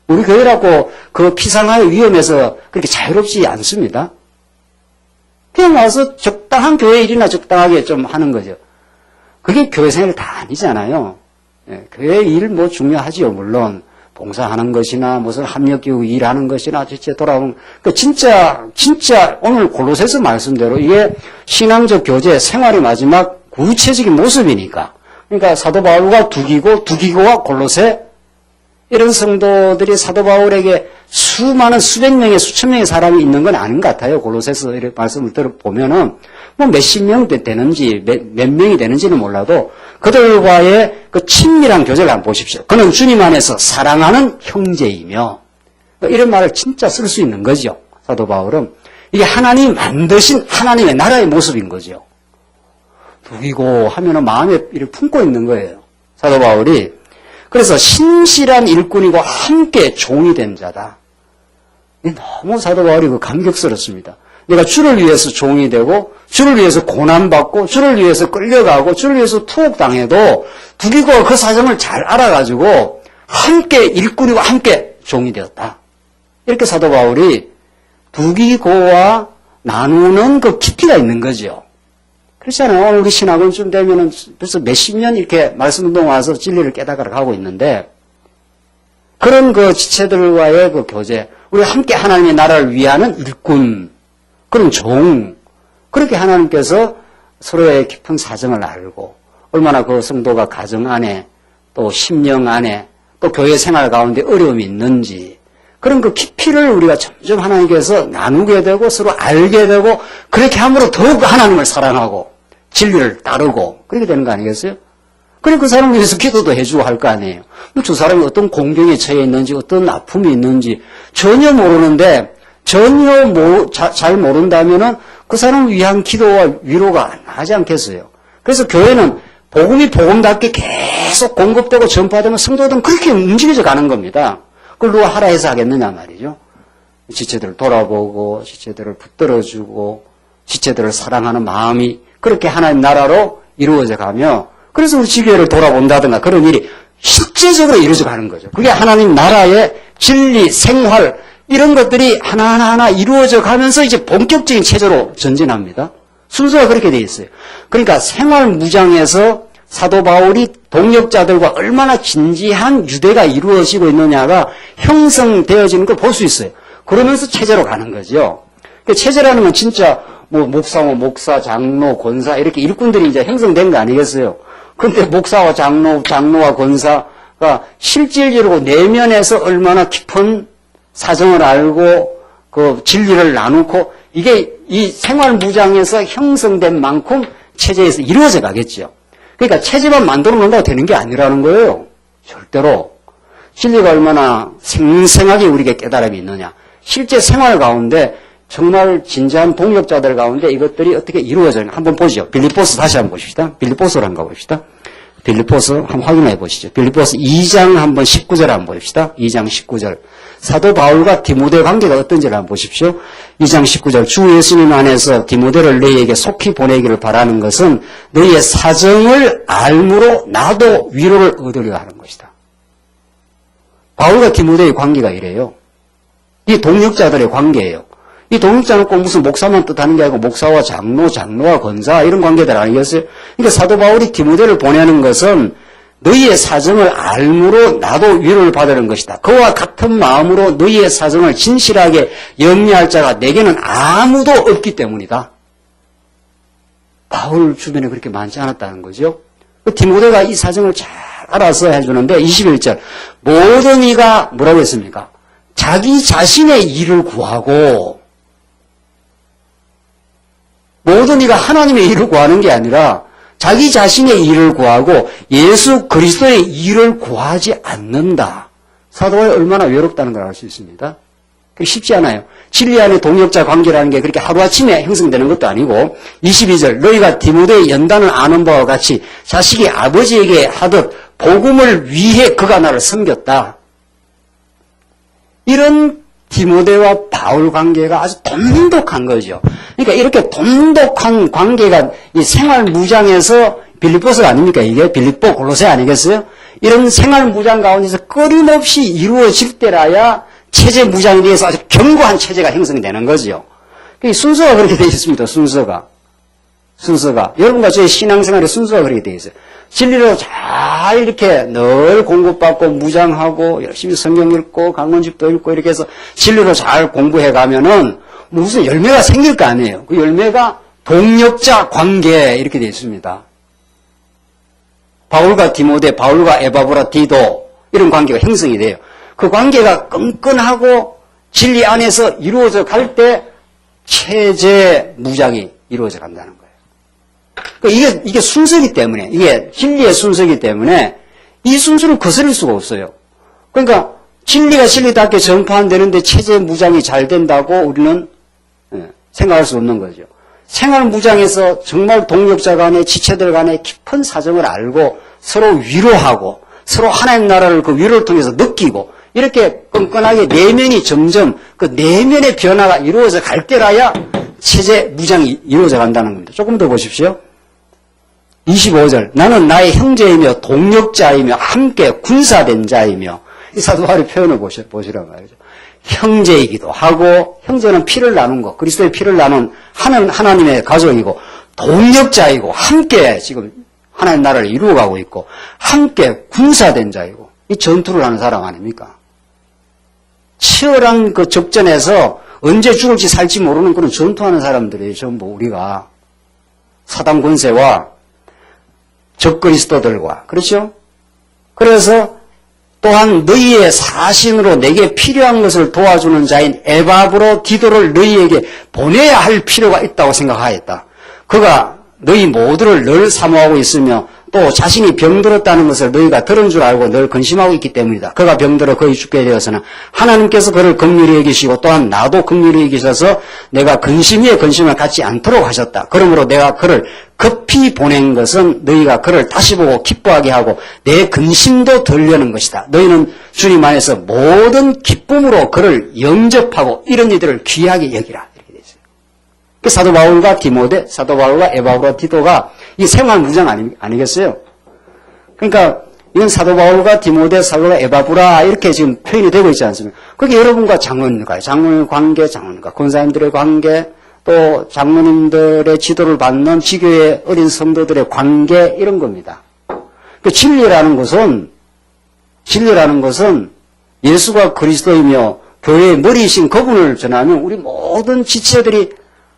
우리 교회라고 그 피상화의 위험에서 그렇게 자유롭지 않습니다. 그냥 와서 적당한 교회 일이나 적당하게 좀 하는 거죠. 그게 교회 생활이 다 아니잖아요. 교회 일 뭐 중요하지요. 물론 봉사하는 것이나 무슨 합력기구 일하는 것이나 전체 돌아보면 진짜 오늘 골로새서 말씀대로 이게 신앙적 교제 생활의 마지막 구체적인 모습이니까. 그러니까 사도 바울과 두기고와 골로새 이런 성도들이 사도 바울에게 수많은 수백 명의 수천 명의 사람이 있는 건 아닌 것 같아요. 골로새서 이렇게 말씀을 들어보면은 뭐 몇십 명 되는지 몇 명이 되는지는 몰라도 그들과의 그 친밀한 교제를 한번 보십시오. 그는 주님 안에서 사랑하는 형제이며 이런 말을 진짜 쓸 수 있는 거죠. 사도 바울은 이게 하나님이 만드신 하나님의 나라의 모습인 거죠. 두기고 하면은 마음에 이를 품고 있는 거예요. 사도 바울이. 그래서 신실한 일꾼이고 함께 종이 된 자다. 너무 사도 바울이 그 감격스럽습니다. 내가 주를 위해서 종이 되고 주를 위해서 고난받고 주를 위해서 끌려가고 주를 위해서 투옥당해도 두기고가 그 사정을 잘 알아가지고 함께 일꾼이고 함께 종이 되었다. 이렇게 사도 바울이 두기고와 나누는 그 깊이가 있는 거죠. 그렇잖아요. 오늘 우리 신학은 좀 되면은 벌써 몇십 년 이렇게 말씀운동 와서 진리를 깨닫으러 가고 있는데 그런 그 지체들과의 그 교제, 우리 함께 하나님의 나라를 위하는 일꾼, 그런 종, 그렇게 하나님께서 서로의 깊은 사정을 알고 얼마나 그 성도가 가정 안에 또 심령 안에 또 교회 생활 가운데 어려움이 있는지 그런 그 깊이를 우리가 점점 하나님께서 나누게 되고 서로 알게 되고 그렇게 함으로 더욱 하나님을 사랑하고 진리를 따르고 그렇게 되는 거 아니겠어요? 그리고 그 사람을 위해서 기도도 해주고 할 거 아니에요. 저 사람이 어떤 공경에 처해 있는지 어떤 아픔이 있는지 전혀 모르는데 전혀 잘 모른다면은 그 사람을 위한 기도와 위로가 안 하지 않겠어요? 그래서 교회는 복음이 복음답게 계속 공급되고 전파되면 성도들은 그렇게 움직여져 가는 겁니다. 그걸 누가 하라 해서 하겠느냐 말이죠. 지체들을 돌아보고 지체들을 붙들어주고 지체들을 사랑하는 마음이 그렇게 하나님 나라로 이루어져 가며 그래서 우리 지교회를 돌아본다든가 그런 일이 실제적으로 이루어져 가는 거죠. 그게 하나님 나라의 진리, 생활 이런 것들이 하나하나 이루어져 가면서 이제 본격적인 체제로 전진합니다. 순서가 그렇게 돼 있어요. 그러니까 생활 무장에서 사도 바울이 동역자들과 얼마나 진지한 유대가 이루어지고 있느냐가 형성되어지는 걸 볼 수 있어요. 그러면서 체제로 가는 거죠. 체제라는 건 진짜 뭐 목사, 장로, 권사 이렇게 일꾼들이 이제 형성된 거 아니겠어요? 그런데 목사와 장로와 권사가 실질적으로 내면에서 얼마나 깊은 사정을 알고 그 진리를 나누고 이게 이 생활 무장에서 형성된 만큼 체제에서 이루어져 가겠죠. 그러니까 체제만 만들어 놓는다고 되는 게 아니라는 거예요. 절대로. 진리가 얼마나 생생하게 우리에게 깨달음이 있느냐. 실제 생활 가운데 정말 진지한 동역자들 가운데 이것들이 어떻게 이루어져요. 한번 보죠. 빌립보서 다시 한번 보십시다. 빌립보서를 한번 가봅시다. 빌립보서 한번 확인해 보시죠. 빌립보서 2장 한번 19절 한번 보십시다. 2장 19절. 사도 바울과 디모데 관계가 어떤지를 한번 보십시오. 2장 19절. 주 예수님 안에서 디모데를 너희에게 속히 보내기를 바라는 것은 너희의 사정을 알므로 나도 위로를 얻으려 하는 것이다. 바울과 디모데의 관계가 이래요. 이 동역자들의 관계예요. 이 동역자는 꼭 무슨 목사만 뜻하는 게 아니고 목사와 장로, 장로와 권사 이런 관계들 아니겠어요? 그러니까 사도 바울이 디모데를 보내는 것은 너희의 사정을 알므로 나도 위로를 받으는 것이다. 그와 같은 마음으로 너희의 사정을 진실하게 염려할 자가 내게는 아무도 없기 때문이다. 바울 주변에 그렇게 많지 않았다는 거죠. 디모데가 이 사정을 잘 알아서 해주는데 21절 모든 이가 뭐라고 했습니까? 자기 자신의 일을 구하고 모든 이가 하나님의 일을 구하는 게 아니라 자기 자신의 일을 구하고 예수 그리스도의 일을 구하지 않는다. 사도가 얼마나 외롭다는 걸 알 수 있습니다. 그게 쉽지 않아요. 진리 안에 동역자 관계라는 게 그렇게 하루아침에 형성되는 것도 아니고 22절 너희가 디모데의 연단을 아는 바와 같이 자식이 아버지에게 하듯 복음을 위해 그가 나를 섬겼다. 이런 디모데와 바울 관계가 아주 돈독한 거죠. 그러니까 이렇게 돈독한 관계가 이 생활 무장에서 빌립보서 아닙니까? 이게 빌립보 골로새 아니겠어요? 이런 생활 무장 가운데서 끊임없이 이루어질 때라야 체제 무장에 대해서 아주 견고한 체제가 형성되는 거죠. 순서가 그렇게 되어 있습니다. 순서가. 여러분과 저의 신앙생활의 순서가 그렇게 되어 있어요. 진리로 잘 이렇게 늘 공급받고 무장하고 열심히 성경 읽고 강론집도 읽고 이렇게 해서 진리로 잘 공부해 가면은 무슨 열매가 생길 거 아니에요. 그 열매가 동역자 관계 이렇게 되어 있습니다. 바울과 디모데, 바울과 에바브라 디도 이런 관계가 형성이 돼요. 그 관계가 끈끈하고 진리 안에서 이루어져 갈 때 체제 무장이 이루어져 간다는 거예요. 그러니까 이게 순서이기 때문에, 이게 진리의 순서이기 때문에 이 순서를 거스릴 수가 없어요. 그러니까 진리가 진리답게 전파 안 되는데 체제 무장이 잘 된다고 우리는 생각할 수 없는 거죠. 생활 무장에서 정말 동역자 간에 지체들 간에 깊은 사정을 알고 서로 위로하고 서로 하나님 나라를 그 위로를 통해서 느끼고 이렇게 끈끈하게 내면이 점점 그 내면의 변화가 이루어져 갈 때라야 체제 무장이 이루어져 간다는 겁니다. 조금 더 보십시오. 25절 나는 나의 형제이며 동역자이며 함께 군사된 자이며 이 사도 바울의 표현을 보시라고 말이죠. 형제이기도 하고 형제는 피를 나눈 것 그리스도의 피를 나눈 하나님의 가족이고 동역자이고 함께 지금 하나님 나라를 이루어가고 있고 함께 군사된 자이고 이 전투를 하는 사람 아닙니까? 치열한 그 적전에서 언제 죽을지 살지 모르는 그런 전투하는 사람들이 전부 우리가 사단 권세와 적그리스도들과 그렇죠? 그래서 또한 너희의 사신으로 내게 필요한 것을 도와주는 자인 에바브로 디도를 너희에게 보내야 할 필요가 있다고 생각하였다. 그가 너희 모두를 늘 사모하고 있으며 또 자신이 병들었다는 것을 너희가 들은 줄 알고 늘 근심하고 있기 때문이다. 그가 병들어 거의 죽게 되어서는 하나님께서 그를 긍휼히 여기시고 또한 나도 긍휼히 여기셔서 내가 근심 위에 근심을 갖지 않도록 하셨다. 그러므로 내가 그를 급히 보낸 것은 너희가 그를 다시 보고 기뻐하게 하고 내 근심도 덜려는 것이다. 너희는 주님 안에서 모든 기쁨으로 그를 영접하고 이런 이들을 귀하게 여기라. 이렇게 되어 있어요. 사도 바울과 디모데, 사도 바울과 에바브라 디도가 이 생활 무장 아니겠어요? 그러니까 이건 사도 바울과 디모데, 사도가 에바브라 이렇게 지금 표현이 되고 있지 않습니까? 그게 여러분과 장로님과 관계, 장로님과 권사님들의 관계, 또 장로님들의 지도를 받는 지교의 어린 성도들의 관계 이런 겁니다. 그 진리라는 것은 예수가 그리스도이며 교회의 머리이신 그분을 전하면 우리 모든 지체들이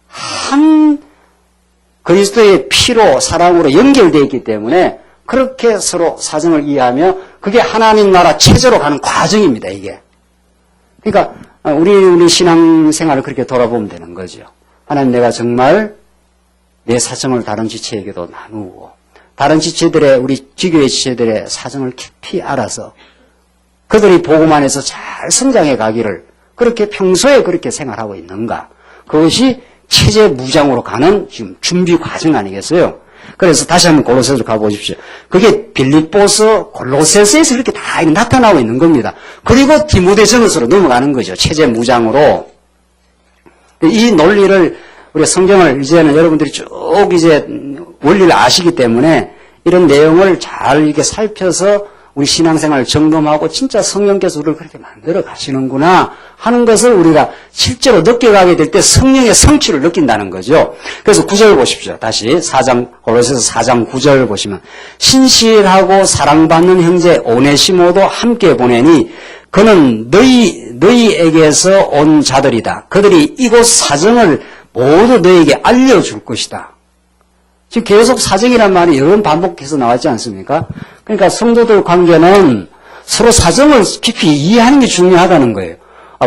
한 그리스도의 피로 사랑으로 연결되어 있기 때문에 그렇게 서로 사정을 이해하며 그게 하나님 나라 체제로 가는 과정입니다. 이게. 그러니까 우리 신앙생활을 그렇게 돌아보면 되는 거죠. 하나님 내가 정말 내 사정을 다른 지체에게도 나누고 다른 지체들의 우리 지교의 지체들의 사정을 깊이 알아서 그들이 복음 안에서 잘 성장해 가기를 그렇게 평소에 그렇게 생활하고 있는가. 그것이 체제 무장으로 가는 지금 준비 과정 아니겠어요? 그래서 다시 한번 골로새로 가보십시오. 그게 빌립보서, 골로새서에서 이렇게 다 나타나고 있는 겁니다. 그리고 디모데전서로 넘어가는 거죠. 체제 무장으로. 이 논리를 우리 성경을 이제는 여러분들이 쭉 이제 원리를 아시기 때문에 이런 내용을 잘 이렇게 살펴서 우리 신앙생활을 점검하고 진짜 성령께서 우리를 그렇게 만들어 가시는구나 하는 것을 우리가 실제로 느껴가게 될 때 성령의 성취를 느낀다는 거죠. 그래서 9절 보십시오. 다시 골로새서 4장 9절 보시면 신실하고 사랑받는 형제 오네시모도 함께 보내니 그는 너희에게서 온 자들이다. 그들이 이곳 사정을 모두 너희에게 알려줄 것이다. 지금 계속 사정이란 말이 여러 번 반복해서 나왔지 않습니까? 그러니까 성도들 관계는 서로 사정을 깊이 이해하는 게 중요하다는 거예요.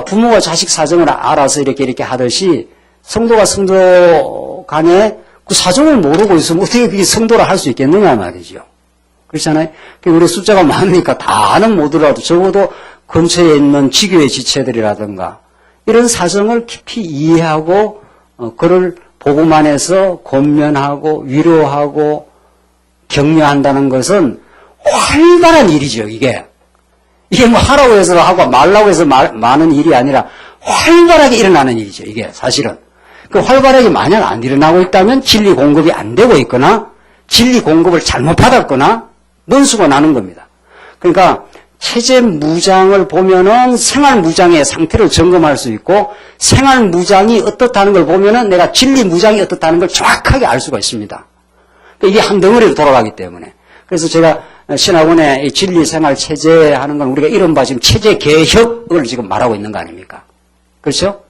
부모가 자식 사정을 알아서 이렇게 하듯이 성도가 성도 간에 그 사정을 모르고 있으면 어떻게 그게 성도라 할 수 있겠느냐 말이죠. 그렇잖아요? 우리 숫자가 많으니까 다는 못하더라도 적어도 근처에 있는 지교의 지체들이라든가 이런 사정을 깊이 이해하고 그를 보고만 해서 권면하고 위로하고 격려한다는 것은 활발한 일이죠, 이게. 이게 뭐 하라고 해서 하고 말라고 해서 많은 일이 아니라 활발하게 일어나는 일이죠, 이게 사실은. 그 활발하게 만약 안 일어나고 있다면 진리 공급이 안 되고 있거나 진리 공급을 잘못 받았거나 논수가 나는 겁니다. 그러니까 체제 무장을 보면은 생활 무장의 상태를 점검할 수 있고 생활 무장이 어떻다는 걸 보면은 내가 진리 무장이 어떻다는 걸 정확하게 알 수가 있습니다. 이게 한 덩어리로 돌아가기 때문에. 그래서 제가 신학원에 진리 생활 체제 하는 건 우리가 이른바 지금 체제 개혁을 지금 말하고 있는 거 아닙니까? 그렇죠?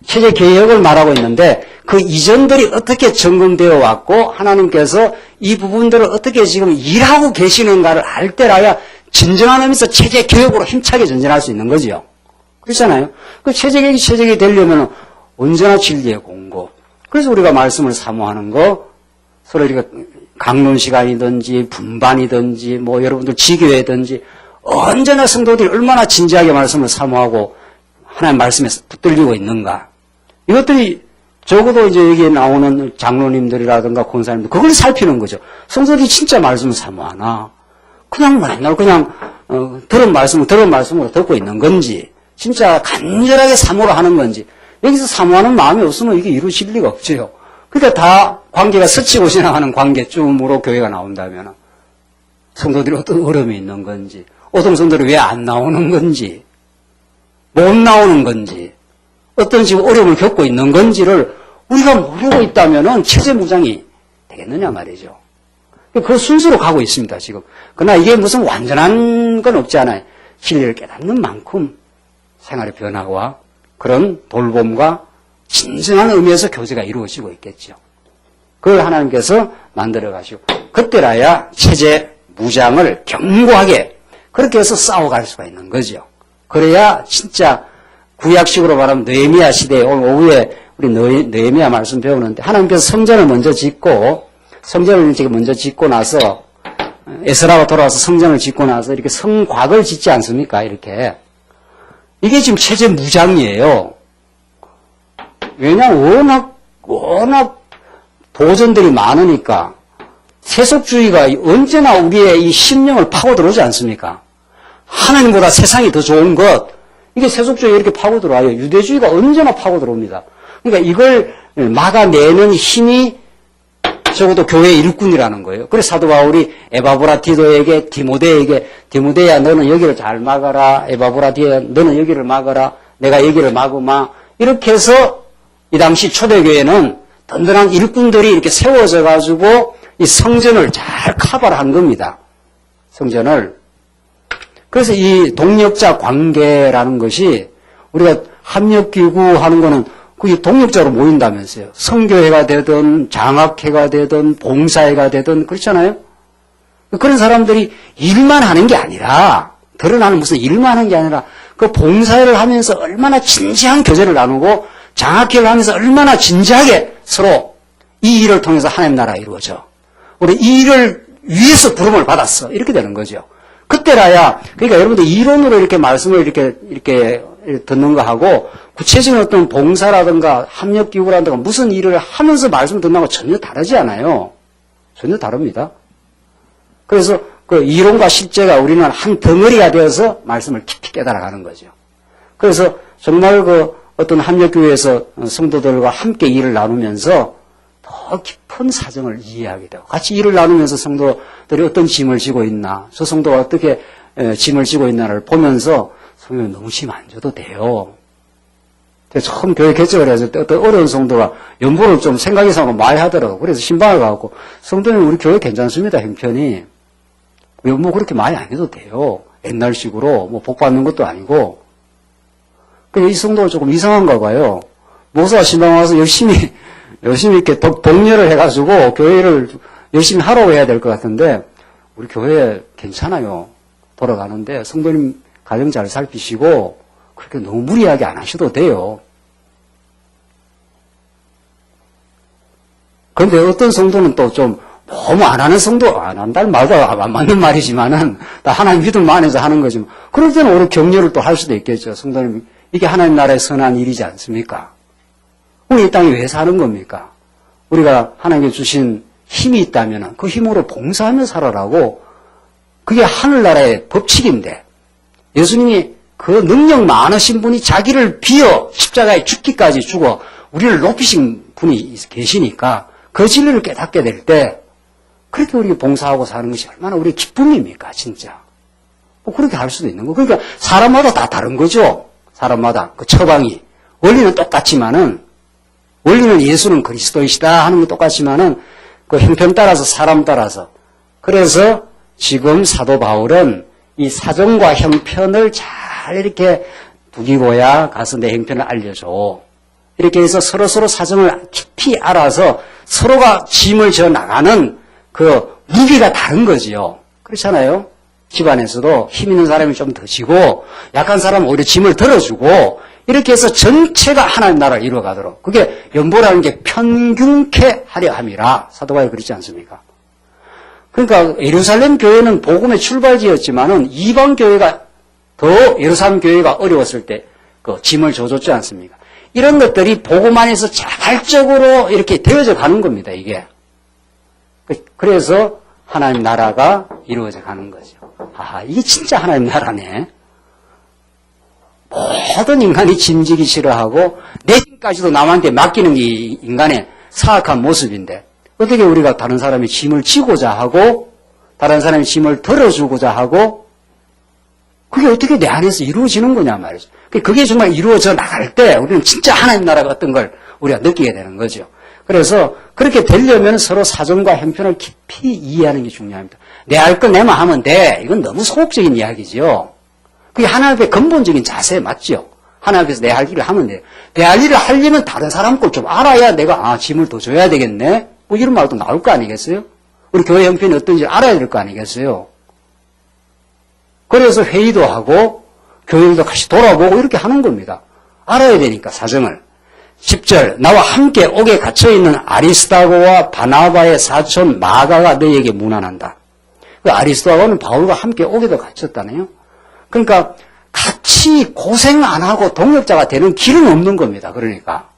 체제 개혁을 말하고 있는데 그 이전들이 어떻게 점검되어 왔고 하나님께서 이 부분들을 어떻게 지금 일하고 계시는가를 알 때라야 진정한 의미에서 체제 개혁으로 힘차게 전진할 수 있는 거죠. 그렇잖아요. 그 체제 개혁이 되려면 언제나 진리의 공고. 그래서 우리가 말씀을 사모하는 거 서로 이렇게 강론 시간이든지 분반이든지 뭐 여러분들 지교회든지 언제나 성도들이 얼마나 진지하게 말씀을 사모하고 하나님 말씀에 붙들리고 있는가. 이것들이 적어도 이제 여기에 나오는 장로님들이라든가 권사님들 그걸 살피는 거죠. 성도들이 진짜 말씀을 사모하나 그냥 맨날 들은 말씀으로 듣고 있는 건지 진짜 간절하게 사모를 하는 건지 여기서 사모하는 마음이 없으면 이게 이루어질 리가 없죠. 그러니까 다 관계가 스치고 지나가는 관계쯤으로 교회가 나온다면 성도들이 어떤 어려움이 있는 건지 어떤 성도들이 왜 안 나오는 건지 못 나오는 건지 어떤 지금 어려움을 겪고 있는 건지를 우리가 모르고 있다면 체제 무장이 되겠느냐 말이죠. 그 순서로 가고 있습니다, 지금. 그러나 이게 무슨 완전한 건 없지 않아요. 진리를 깨닫는 만큼 생활의 변화와 그런 돌봄과 진정한 의미에서 교제가 이루어지고 있겠죠. 그걸 하나님께서 만들어 가시고 그때라야 체제 무장을 견고하게 그렇게 해서 싸워갈 수가 있는 거죠. 그래야 진짜 구약식으로 말하면 느헤미야 시대에 오늘 오후에 우리 느헤미야 말씀 배우는데 하나님께서 성전을 먼저 짓고 성전을 지금 먼저 짓고 나서 에스라가 돌아와서 성전을 짓고 나서 이렇게 성곽을 짓지 않습니까? 이렇게 이게 지금 체제 무장이에요. 왜냐하면 워낙 도전들이 많으니까 세속주의가 언제나 우리의 이 심령을 파고들어오지 않습니까? 하나님보다 세상이 더 좋은 것 이게 세속주의가 이렇게 파고들어와요. 유대주의가 언제나 파고들어옵니다. 그러니까 이걸 막아내는 힘이 적어도 교회의 일꾼이라는 거예요. 그래서 사도 바울이 에바브라티도에게 디모데야 너는 여기를 잘 막아라. 에바브라티도야 너는 여기를 막아라. 내가 여기를 막으마. 이렇게 해서 이 당시 초대교회는 든든한 일꾼들이 이렇게 세워져 가지고 이 성전을 잘 커버를 한 겁니다. 성전을. 그래서 이 동력자 관계라는 것이 우리가 합력기구 하는 거는 그게 동력자로 모인다면서요. 성교회가 되든 장학회가 되든 봉사회가 되든 그렇잖아요. 그런 사람들이 일만 하는 게 아니라 드러나는 무슨 일만 하는 게 아니라 그 봉사회를 하면서 얼마나 진지한 교제를 나누고 장학회를 하면서 얼마나 진지하게 서로 이 일을 통해서 하나님 나라가 이루어져. 우리 이 일을 위해서 부름을 받았어. 이렇게 되는 거죠. 그때라야 그러니까 여러분들 이론으로 이렇게 말씀을 이렇게 듣는 거 하고 구체적인 어떤 봉사라든가 합력기구라든가 무슨 일을 하면서 말씀을 듣는 거 전혀 다르지 않아요. 전혀 다릅니다. 그래서 그 이론과 실제가 우리는 한 덩어리가 되어서 말씀을 깊이 깨달아가는 거죠. 그래서 정말 그 어떤 합력교회에서 성도들과 함께 일을 나누면서 더 깊은 사정을 이해하게 되고 같이 일을 나누면서 성도들이 어떤 짐을 지고 있나 저 성도가 어떻게 짐을 지고 있나를 보면서 성경이 너무 힘 안 줘도 돼요. 처음 교회 개척을 해서 어떤 어려운 성도가 연보를 좀 생각 이상으로 많이 하더라고. 그래서 신방을 가고, 성도님 우리 교회 괜찮습니다, 형편이. 연보 그렇게 많이 안 해도 돼요. 옛날식으로, 뭐 복 받는 것도 아니고. 근데 이 성도가 조금 이상한가 봐요. 목사가 신방 와서 열심히 이렇게 독려를 해가지고 교회를 열심히 하라고 해야 될 것 같은데, 우리 교회 괜찮아요. 돌아가는데, 성도님 가정 잘 살피시고, 그렇게 너무 무리하게 안 하셔도 돼요. 그런데 어떤 성도는 또 좀 너무 안 하는 성도, 안 한다는 말도 안 맞는 말이지만은, 다 하나님 믿음 안에서 하는 거지만, 그럴 때는 오히려 격려를 또 할 수도 있겠죠. 성도님, 이게 하나님 나라의 선한 일이지 않습니까? 우리 이 땅에 왜 사는 겁니까? 우리가 하나님께 주신 힘이 있다면 그 힘으로 봉사하며 살아라고, 그게 하늘나라의 법칙인데, 예수님이 그 능력 많으신 분이 자기를 비어 십자가에 죽기까지 죽어 우리를 높이신 분이 계시니까 그 진리를 깨닫게 될 때 그렇게 우리가 봉사하고 사는 것이 얼마나 우리의 기쁨입니까, 진짜. 뭐 그렇게 할 수도 있는 거. 그러니까 사람마다 다 다른 거죠. 사람마다 그 처방이. 원리는 똑같지만은, 원리는 예수는 그리스도이시다 하는 건 똑같지만은 그 형편 따라서, 사람 따라서. 그래서 지금 사도 바울은 이 사정과 형편을 잘 이렇게 두기고야 가서 내 형편을 알려줘. 이렇게 해서 서로서로 사정을 깊이 알아서 서로가 짐을 져 나가는 그 무기가 다른 거지요. 그렇잖아요. 집안에서도 힘 있는 사람이 좀 더 지고 약한 사람은 오히려 짐을 덜어주고 이렇게 해서 전체가 하나님 나라를 이루어가도록. 그게 연보라는 게 편균케 하려 함이라. 사도 바울이 그렇지 않습니까? 그러니까 예루살렘 교회는 복음의 출발지였지만은 이방 교회가 더 예루살렘 교회가 어려웠을 때 그 짐을 져줬지 않습니까? 이런 것들이 복음 안에서 자발적으로 이렇게 되어져 가는 겁니다, 이게. 그래서 하나님 나라가 이루어져 가는 거죠. 아, 이게 진짜 하나님 나라네. 모든 인간이 짐지기 싫어하고 내 짐까지도 남한테 맡기는 게 인간의 사악한 모습인데 어떻게 우리가 다른 사람이 짐을 지고자 하고 다른 사람이 짐을 덜어주고자 하고 그게 어떻게 내 안에서 이루어지는 거냐 말이죠. 그게 정말 이루어져 나갈 때 우리는 진짜 하나님 나라가 어떤 걸 우리가 느끼게 되는 거죠. 그래서 그렇게 되려면 서로 사정과 형편을 깊이 이해하는 게 중요합니다. 내 할 걸 내만 하면 돼. 이건 너무 소극적인 이야기지요. 그게 하나님 앞에 근본적인 자세 맞죠? 하나님 앞에서 내 할 일을 하면 돼요. 내 할 일을 하려면 다른 사람 걸 좀 알아야 내가 짐을 더 줘야 되겠네. 뭐 이런 말도 나올 거 아니겠어요? 우리 교회 형편이 어떤지 알아야 될 거 아니겠어요? 그래서 회의도 하고 교회도 같이 돌아보고 이렇게 하는 겁니다. 알아야 되니까 사정을. 10절 나와 함께 옥에 갇혀있는 아리스다고와 바나바의 사촌 마가가 너희에게 문안한다. 그 아리스다고는 바울과 함께 옥에도 갇혔다네요. 그러니까 같이 고생 안 하고 동역자가 되는 길은 없는 겁니다. 그러니까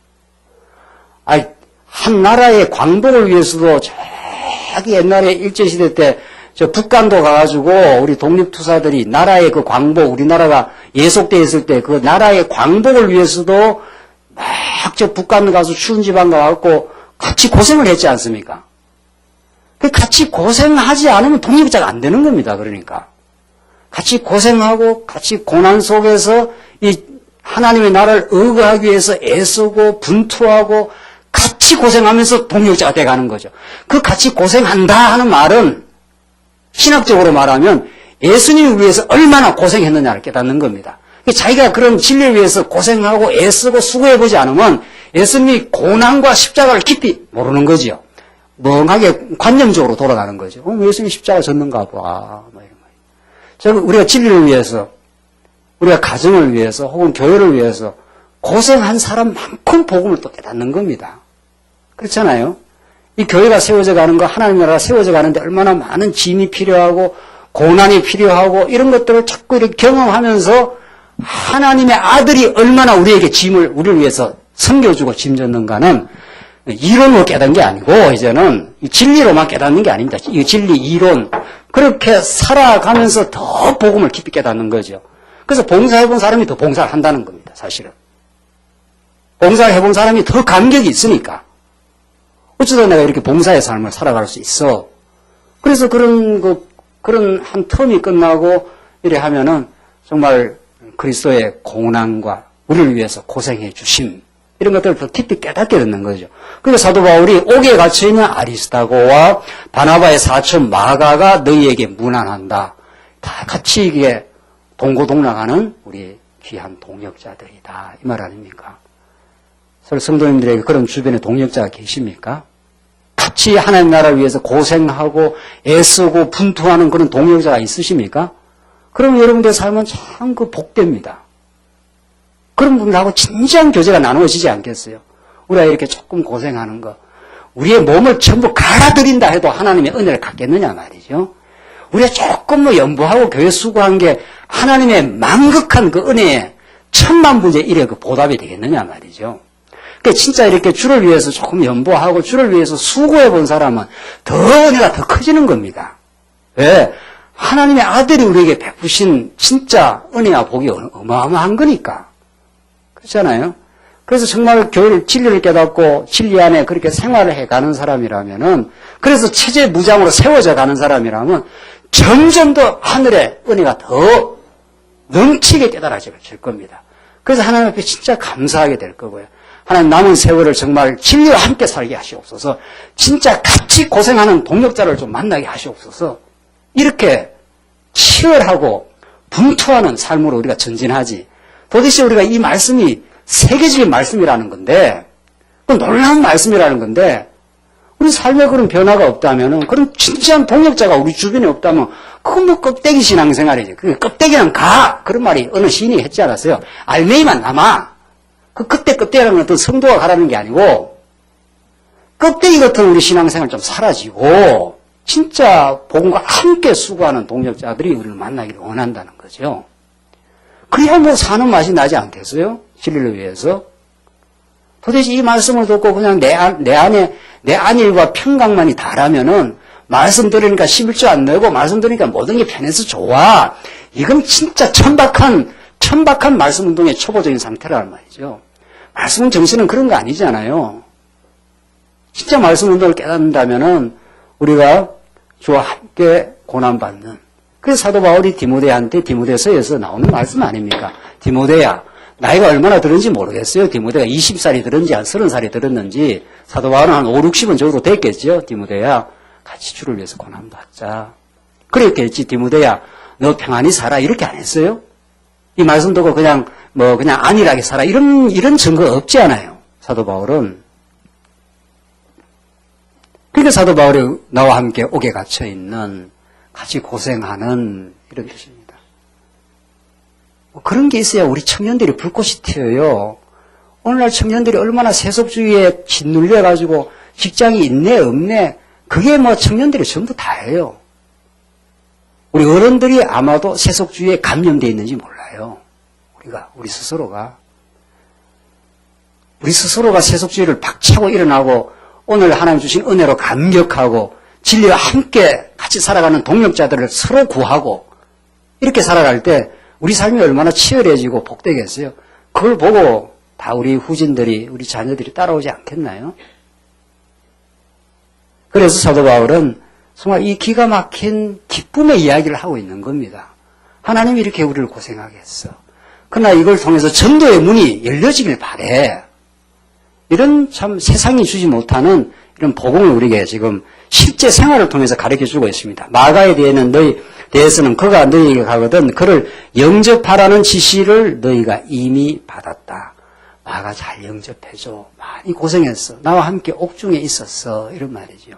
한 나라의 광복을 위해서도 저기 옛날에 일제시대 때 저 북간도 가가지고 우리 독립투사들이 나라의 그 광복, 우리나라가 예속돼 있을 때 그 나라의 광복을 위해서도 막 저 북간 가서 추운 지방 가갖고 같이 고생을 했지 않습니까? 그 같이 고생하지 않으면 독립자가 안 되는 겁니다. 그러니까 같이 고생하고 같이 고난 속에서 이 하나님의 나라를 의거하기 위해서 애쓰고 분투하고 같이 고생하면서 동력자가 돼가는 거죠. 그 같이 고생한다 하는 말은 신학적으로 말하면 예수님을 위해서 얼마나 고생했느냐를 깨닫는 겁니다. 자기가 그런 진리를 위해서 고생하고 애쓰고 수고해보지 않으면 예수님이 고난과 십자가를 깊이 모르는 거지요. 멍하게 관념적으로 돌아가는 거죠. 예수님이 십자가 졌는가 봐. 뭐 이런 거. 우리가 진리를 위해서, 우리가 가정을 위해서, 혹은 교회를 위해서 고생한 사람만큼 복음을 또 깨닫는 겁니다. 그렇잖아요. 이 교회가 세워져 가는 거, 하나님 나라가 세워져 가는데 얼마나 많은 짐이 필요하고 고난이 필요하고 이런 것들을 자꾸 이렇게 경험하면서 하나님의 아들이 얼마나 우리에게 짐을 우리를 위해서 섬겨주고 짐졌는가는 이론으로 깨닫는 게 아니고 이제는 진리로만 깨닫는 게 아닙니다. 이 진리, 이론 그렇게 살아가면서 더 복음을 깊이 깨닫는 거죠. 그래서 봉사해본 사람이 더 봉사를 한다는 겁니다. 사실은. 봉사를 해본 사람이 더 감격이 있으니까. 어쩌다 내가 이렇게 봉사의 삶을 살아갈 수 있어. 그래서 그런 한 텀이 끝나고 이래 하면은 정말 그리스도의 고난과 우리를 위해서 고생해 주심, 이런 것들을 더 깊이 깨닫게 되는 거죠. 그래서 사도 바울이 옥에 갇혀있는 아리스타고와 바나바의 사촌 마가가 너희에게 문안한다. 다 같이 이게 동고동락하는 우리 귀한 동역자들이다. 이 말 아닙니까? 서로 성도님들에게 그런 주변에 동역자가 계십니까? 같이 하나님 나라를 위해서 고생하고 애쓰고 분투하는 그런 동역자가 있으십니까? 그럼 여러분들의 삶은 참 그 복됩니다. 그런 분들하고 진지한 교제가 나누어지지 않겠어요? 우리가 이렇게 조금 고생하는 거, 우리의 몸을 전부 갈아들인다 해도 하나님의 은혜를 갖겠느냐 말이죠. 우리가 조금 뭐 연부하고 교회 수고한 게 하나님의 만극한 그 은혜에 1000,000분의 1의 그 보답이 되겠느냐 말이죠. 그러니까 진짜 이렇게 주를 위해서 조금 연부하고 주를 위해서 수고해 본 사람은 더 은혜가 더 커지는 겁니다. 왜? 하나님의 아들이 우리에게 베푸신 진짜 은혜와 복이 어마어마한 거니까. 그렇잖아요. 그래서 정말 교회를 진리를 깨닫고 진리 안에 그렇게 생활을 해가는 사람이라면은, 그래서 체제 무장으로 세워져 가는 사람이라면 점점 더 하늘의 은혜가 더 넘치게 깨달아질 겁니다. 그래서 하나님 앞에 진짜 감사하게 될 거고요. 하나님 남은 세월을 정말 진리와 함께 살게 하시옵소서. 진짜 같이 고생하는 동역자를 좀 만나게 하시옵소서. 이렇게 치열하고 분투하는 삶으로 우리가 전진하지. 도대체 우리가 이 말씀이 세계적인 말씀이라는 건데, 그 놀라운 말씀이라는 건데, 우리 삶에 그런 변화가 없다면은, 그런 진지한 동역자가 우리 주변에 없다면, 그건 뭐 껍데기 신앙생활이지. 그 껍데기는 가! 그런 말이 어느 시인이 했지 않았어요? 알맹이만 남아. 그때 껍데기라는 어떤 성도가 가라는 게 아니고, 껍데기 같은 우리 신앙생활 좀 사라지고, 진짜 복음과 함께 수고하는 동역자들이 우리를 만나기를 원한다는 거죠. 그래야 뭐 사는 맛이 나지 않겠어요? 진리를 위해서. 도대체 이 말씀을 듣고 그냥 내 안일과 평강만이 다라면은, 말씀 들으니까 11조 안 내고 말씀 들으니까 모든 게 편해서 좋아. 이건 진짜 천박한 말씀 운동의 초보적인 상태라는 말이죠. 말씀 정신은 그런 거 아니잖아요. 진짜 말씀 운동을 깨닫는다면은 우리가 주와 함께 고난받는. 그래서 사도 바울이 디모데한테 디모데서에서 나오는 말씀 아닙니까? 디모데야, 나이가 얼마나 들은지 모르겠어요. 디모데가 20살이 들었는지 한 30살이 들었는지, 사도 바울은 한 5, 60은 적어도 됐겠죠. 디모데야, 같이 주를 위해서 고난받자. 그랬겠지. 디모데야, 너 평안히 살아. 이렇게 안 했어요? 이 말씀 듣고 그냥 안일하게 살아. 이런 증거 없지 않아요. 사도 바울은. 그러니까 사도 바울이 나와 함께 옥에 갇혀 있는, 같이 고생하는 이런 뜻입니다. 그런 게 있어야 우리 청년들이 불꽃이 튀어요. 오늘날 청년들이 얼마나 세속주의에 짓눌려가지고 직장이 있네 없네, 그게 뭐 청년들이 전부 다예요. 우리 어른들이 아마도 세속주의에 감염되어 있는지 몰라요. 우리 스스로가 세속주의를 박차고 일어나고 오늘 하나님 주신 은혜로 감격하고 진리와 함께 같이 살아가는 동역자들을 서로 구하고 이렇게 살아갈 때 우리 삶이 얼마나 치열해지고 복되겠어요. 그걸 보고 다 우리 후진들이, 우리 자녀들이 따라오지 않겠나요? 그래서 사도 바울은 정말 이 기가 막힌 기쁨의 이야기를 하고 있는 겁니다. 하나님이 이렇게 우리를 고생하게 했어. 그러나 이걸 통해서 전도의 문이 열려지길 바래. 이런 참 세상이 주지 못하는 이런 복음을 우리에게 지금 실제 생활을 통해서 가르쳐주고 있습니다. 마가에 대해서는 그가 너희에게 가거든 그를 영접하라는 지시를 너희가 이미 받았다. 마가 잘 영접해줘. 많이 고생했어. 나와 함께 옥중에 있었어. 이런 말이죠.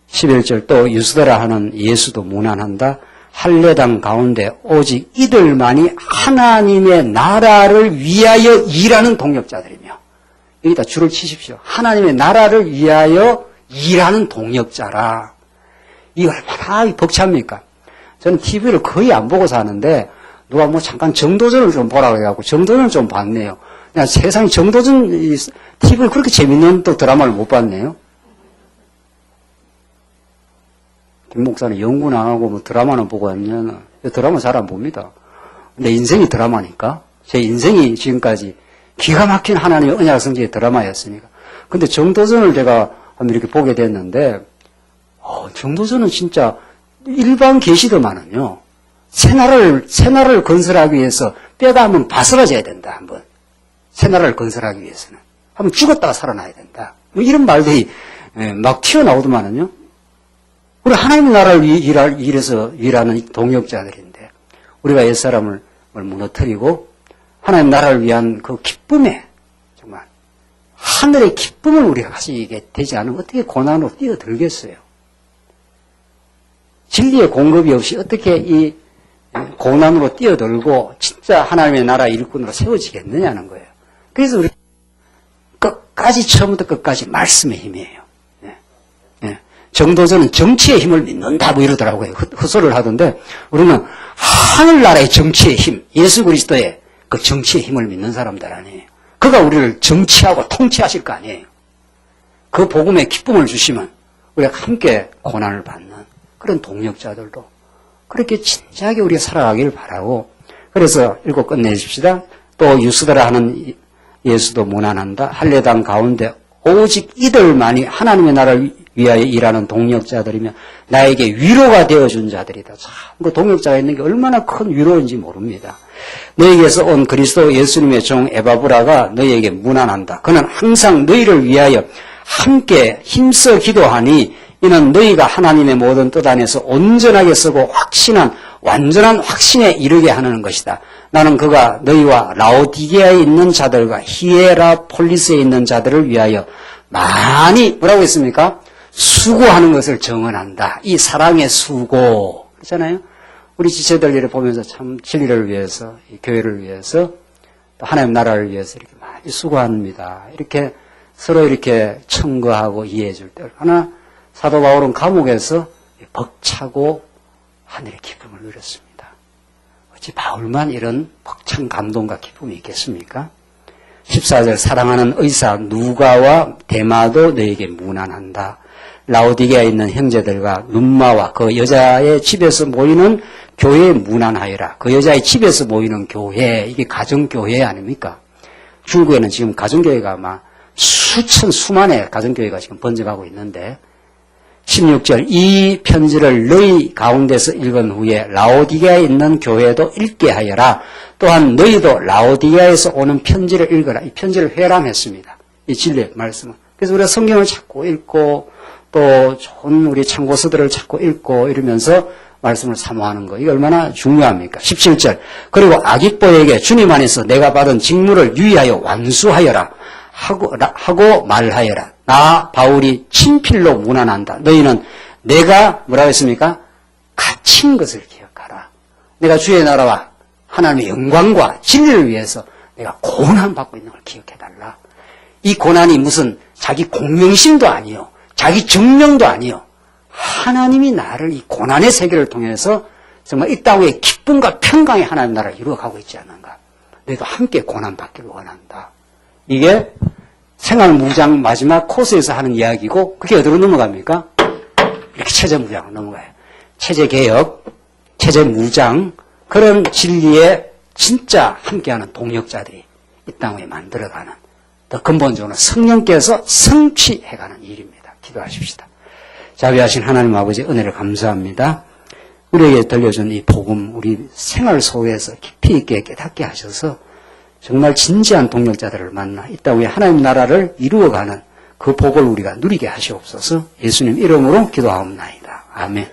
11절 또 유스더라 하는 예수도 문안한다. 할례당 가운데 오직 이들만이 하나님의 나라를 위하여 일하는 동역자들이며, 여기다 줄을 치십시오. 하나님의 나라를 위하여 일하는 동역자라. 이 얼마나 벅찹니까? 저는 TV를 거의 안 보고 사는데 누가 뭐 잠깐 정도전을 좀 보라고 해갖고 정도전을 좀 봤네요. 그냥 세상 정도전 TV를 그렇게 재밌는 또 드라마를 못 봤네요. 김 목사는 연구는 안 하고 뭐 드라마는 보고 왔냐는, 드라마 잘 안 봅니다. 내 인생이 드라마니까. 제 인생이 지금까지 기가 막힌 하나님의 언약 성지의 드라마였으니까. 근데 정도전을 제가 한번 이렇게 보게 됐는데, 정도전은 진짜 일반 계시더만은요, 새나라를 건설하기 위해서 뼈가 한번 바스라져야 된다, 한번. 새나라를 건설하기 위해서는. 한번 죽었다가 살아나야 된다. 뭐 이런 말들이 막 튀어나오더만은요. 우리 하나님의 나라를 위해서 일하는 동역자들인데, 우리가 옛사람을 무너뜨리고, 하나님 나라를 위한 그 기쁨에, 정말, 하늘의 기쁨을 우리가 가지게 되지 않으면 어떻게 고난으로 뛰어들겠어요? 진리의 공급이 없이 어떻게 이 고난으로 뛰어들고 진짜 하나님의 나라 일꾼으로 세워지겠느냐는 거예요. 그래서 우리 끝까지 처음부터 끝까지 말씀의 힘이에요. 정도전은 정치의 힘을 믿는다 뭐 이러더라고요. 헛소리를 하던데 우리는 하늘나라의 정치의 힘, 예수 그리스도의 그 정치의 힘을 믿는 사람들 아니에요. 그가 우리를 정치하고 통치하실 거 아니에요. 그 복음의 기쁨을 주시면 우리가 함께 고난을 받는 그런 동역자들도 그렇게 진지하게 우리가 살아가길 바라고, 그래서 읽고 끝내십시다. 또 유스더라 하는 예수도 무난한다. 할례당 가운데 오직 이들만이 하나님의 나라를 위하여 일하는 동역자들이며 나에게 위로가 되어준 자들이다. 참, 그 동역자가 있는 게 얼마나 큰 위로인지 모릅니다. 너에게서 온 그리스도 예수님의 종 에바브라가 너희에게 무난한다. 그는 항상 너희를 위하여 함께 힘써 기도하니 이는 너희가 하나님의 모든 뜻 안에서 온전하게 쓰고 완전한 확신에 이르게 하는 것이다. 나는 그가 너희와 라오디게아에 있는 자들과 히에라폴리스에 있는 자들을 위하여 많이 뭐라고 했습니까? 수고하는 것을 정언한다. 이 사랑의 수고. 그렇잖아요? 우리 지체들 일을 보면서 참 진리를 위해서, 이 교회를 위해서, 또 하나님 나라를 위해서 이렇게 많이 수고합니다. 이렇게 서로 이렇게 청구하고 이해해 줄 때 얼마나 사도 바울은 감옥에서 벅차고 하늘의 기쁨을 누렸습니다. 어찌 바울만 이런 벅찬 감동과 기쁨이 있겠습니까? 14절 사랑하는 의사 누가와 데마도 너에게 무난한다. 라오디게아에 있는 형제들과 눈마와 그 여자의 집에서 모이는 교회에 무난하여라. 그 여자의 집에서 모이는 교회, 이게 가정교회 아닙니까? 중국에는 지금 가정교회가 아마 수만의 가정교회가 지금 번져가고 있는데 16절 이 편지를 너희 가운데서 읽은 후에 라오디게아에 있는 교회도 읽게 하여라. 또한 너희도 라오디게아에서 오는 편지를 읽어라. 이 편지를 회람했습니다. 이 진리의 말씀은. 그래서 우리가 성경을 자꾸 읽고 또 좋은 우리 참고서들을 자꾸 읽고 이러면서 말씀을 사모하는 거. 이게 얼마나 중요합니까? 17절 그리고 아깃보에게 주님 안에서 내가 받은 직무를 유의하여 완수하여라. 하고 말하여라. 나 바울이 친필로 문안한다. 너희는 내가 뭐라고 했습니까? 갇힌 것을 기억하라. 내가 주의 나라와 하나님의 영광과 진리를 위해서 내가 고난받고 있는 걸 기억해달라. 이 고난이 무슨 자기 공명심도 아니요. 자기 정명도 아니요. 하나님이 나를 이 고난의 세계를 통해서 정말 이 땅의 기쁨과 평강의 하나님 나라를 이루어가고 있지 않는가. 너희도 함께 고난받기를 원한다. 이게 생활무장 마지막 코스에서 하는 이야기고 그게 어디로 넘어갑니까? 이렇게 체제무장으로 넘어가요. 체제개혁, 체제무장 그런 진리에 진짜 함께하는 동역자들이 이 땅에 만들어가는 더 근본적으로 성령께서 성취해가는 일입니다. 기도하십시다. 자비하신 하나님 아버지 은혜를 감사합니다. 우리에게 들려준 이 복음 우리 생활 속에서 깊이 있게 깨닫게 하셔서 정말 진지한 동역자들을 만나 이 땅 위에 하나님 나라를 이루어가는 그 복을 우리가 누리게 하시옵소서. 예수님 이름으로 기도하옵나이다. 아멘.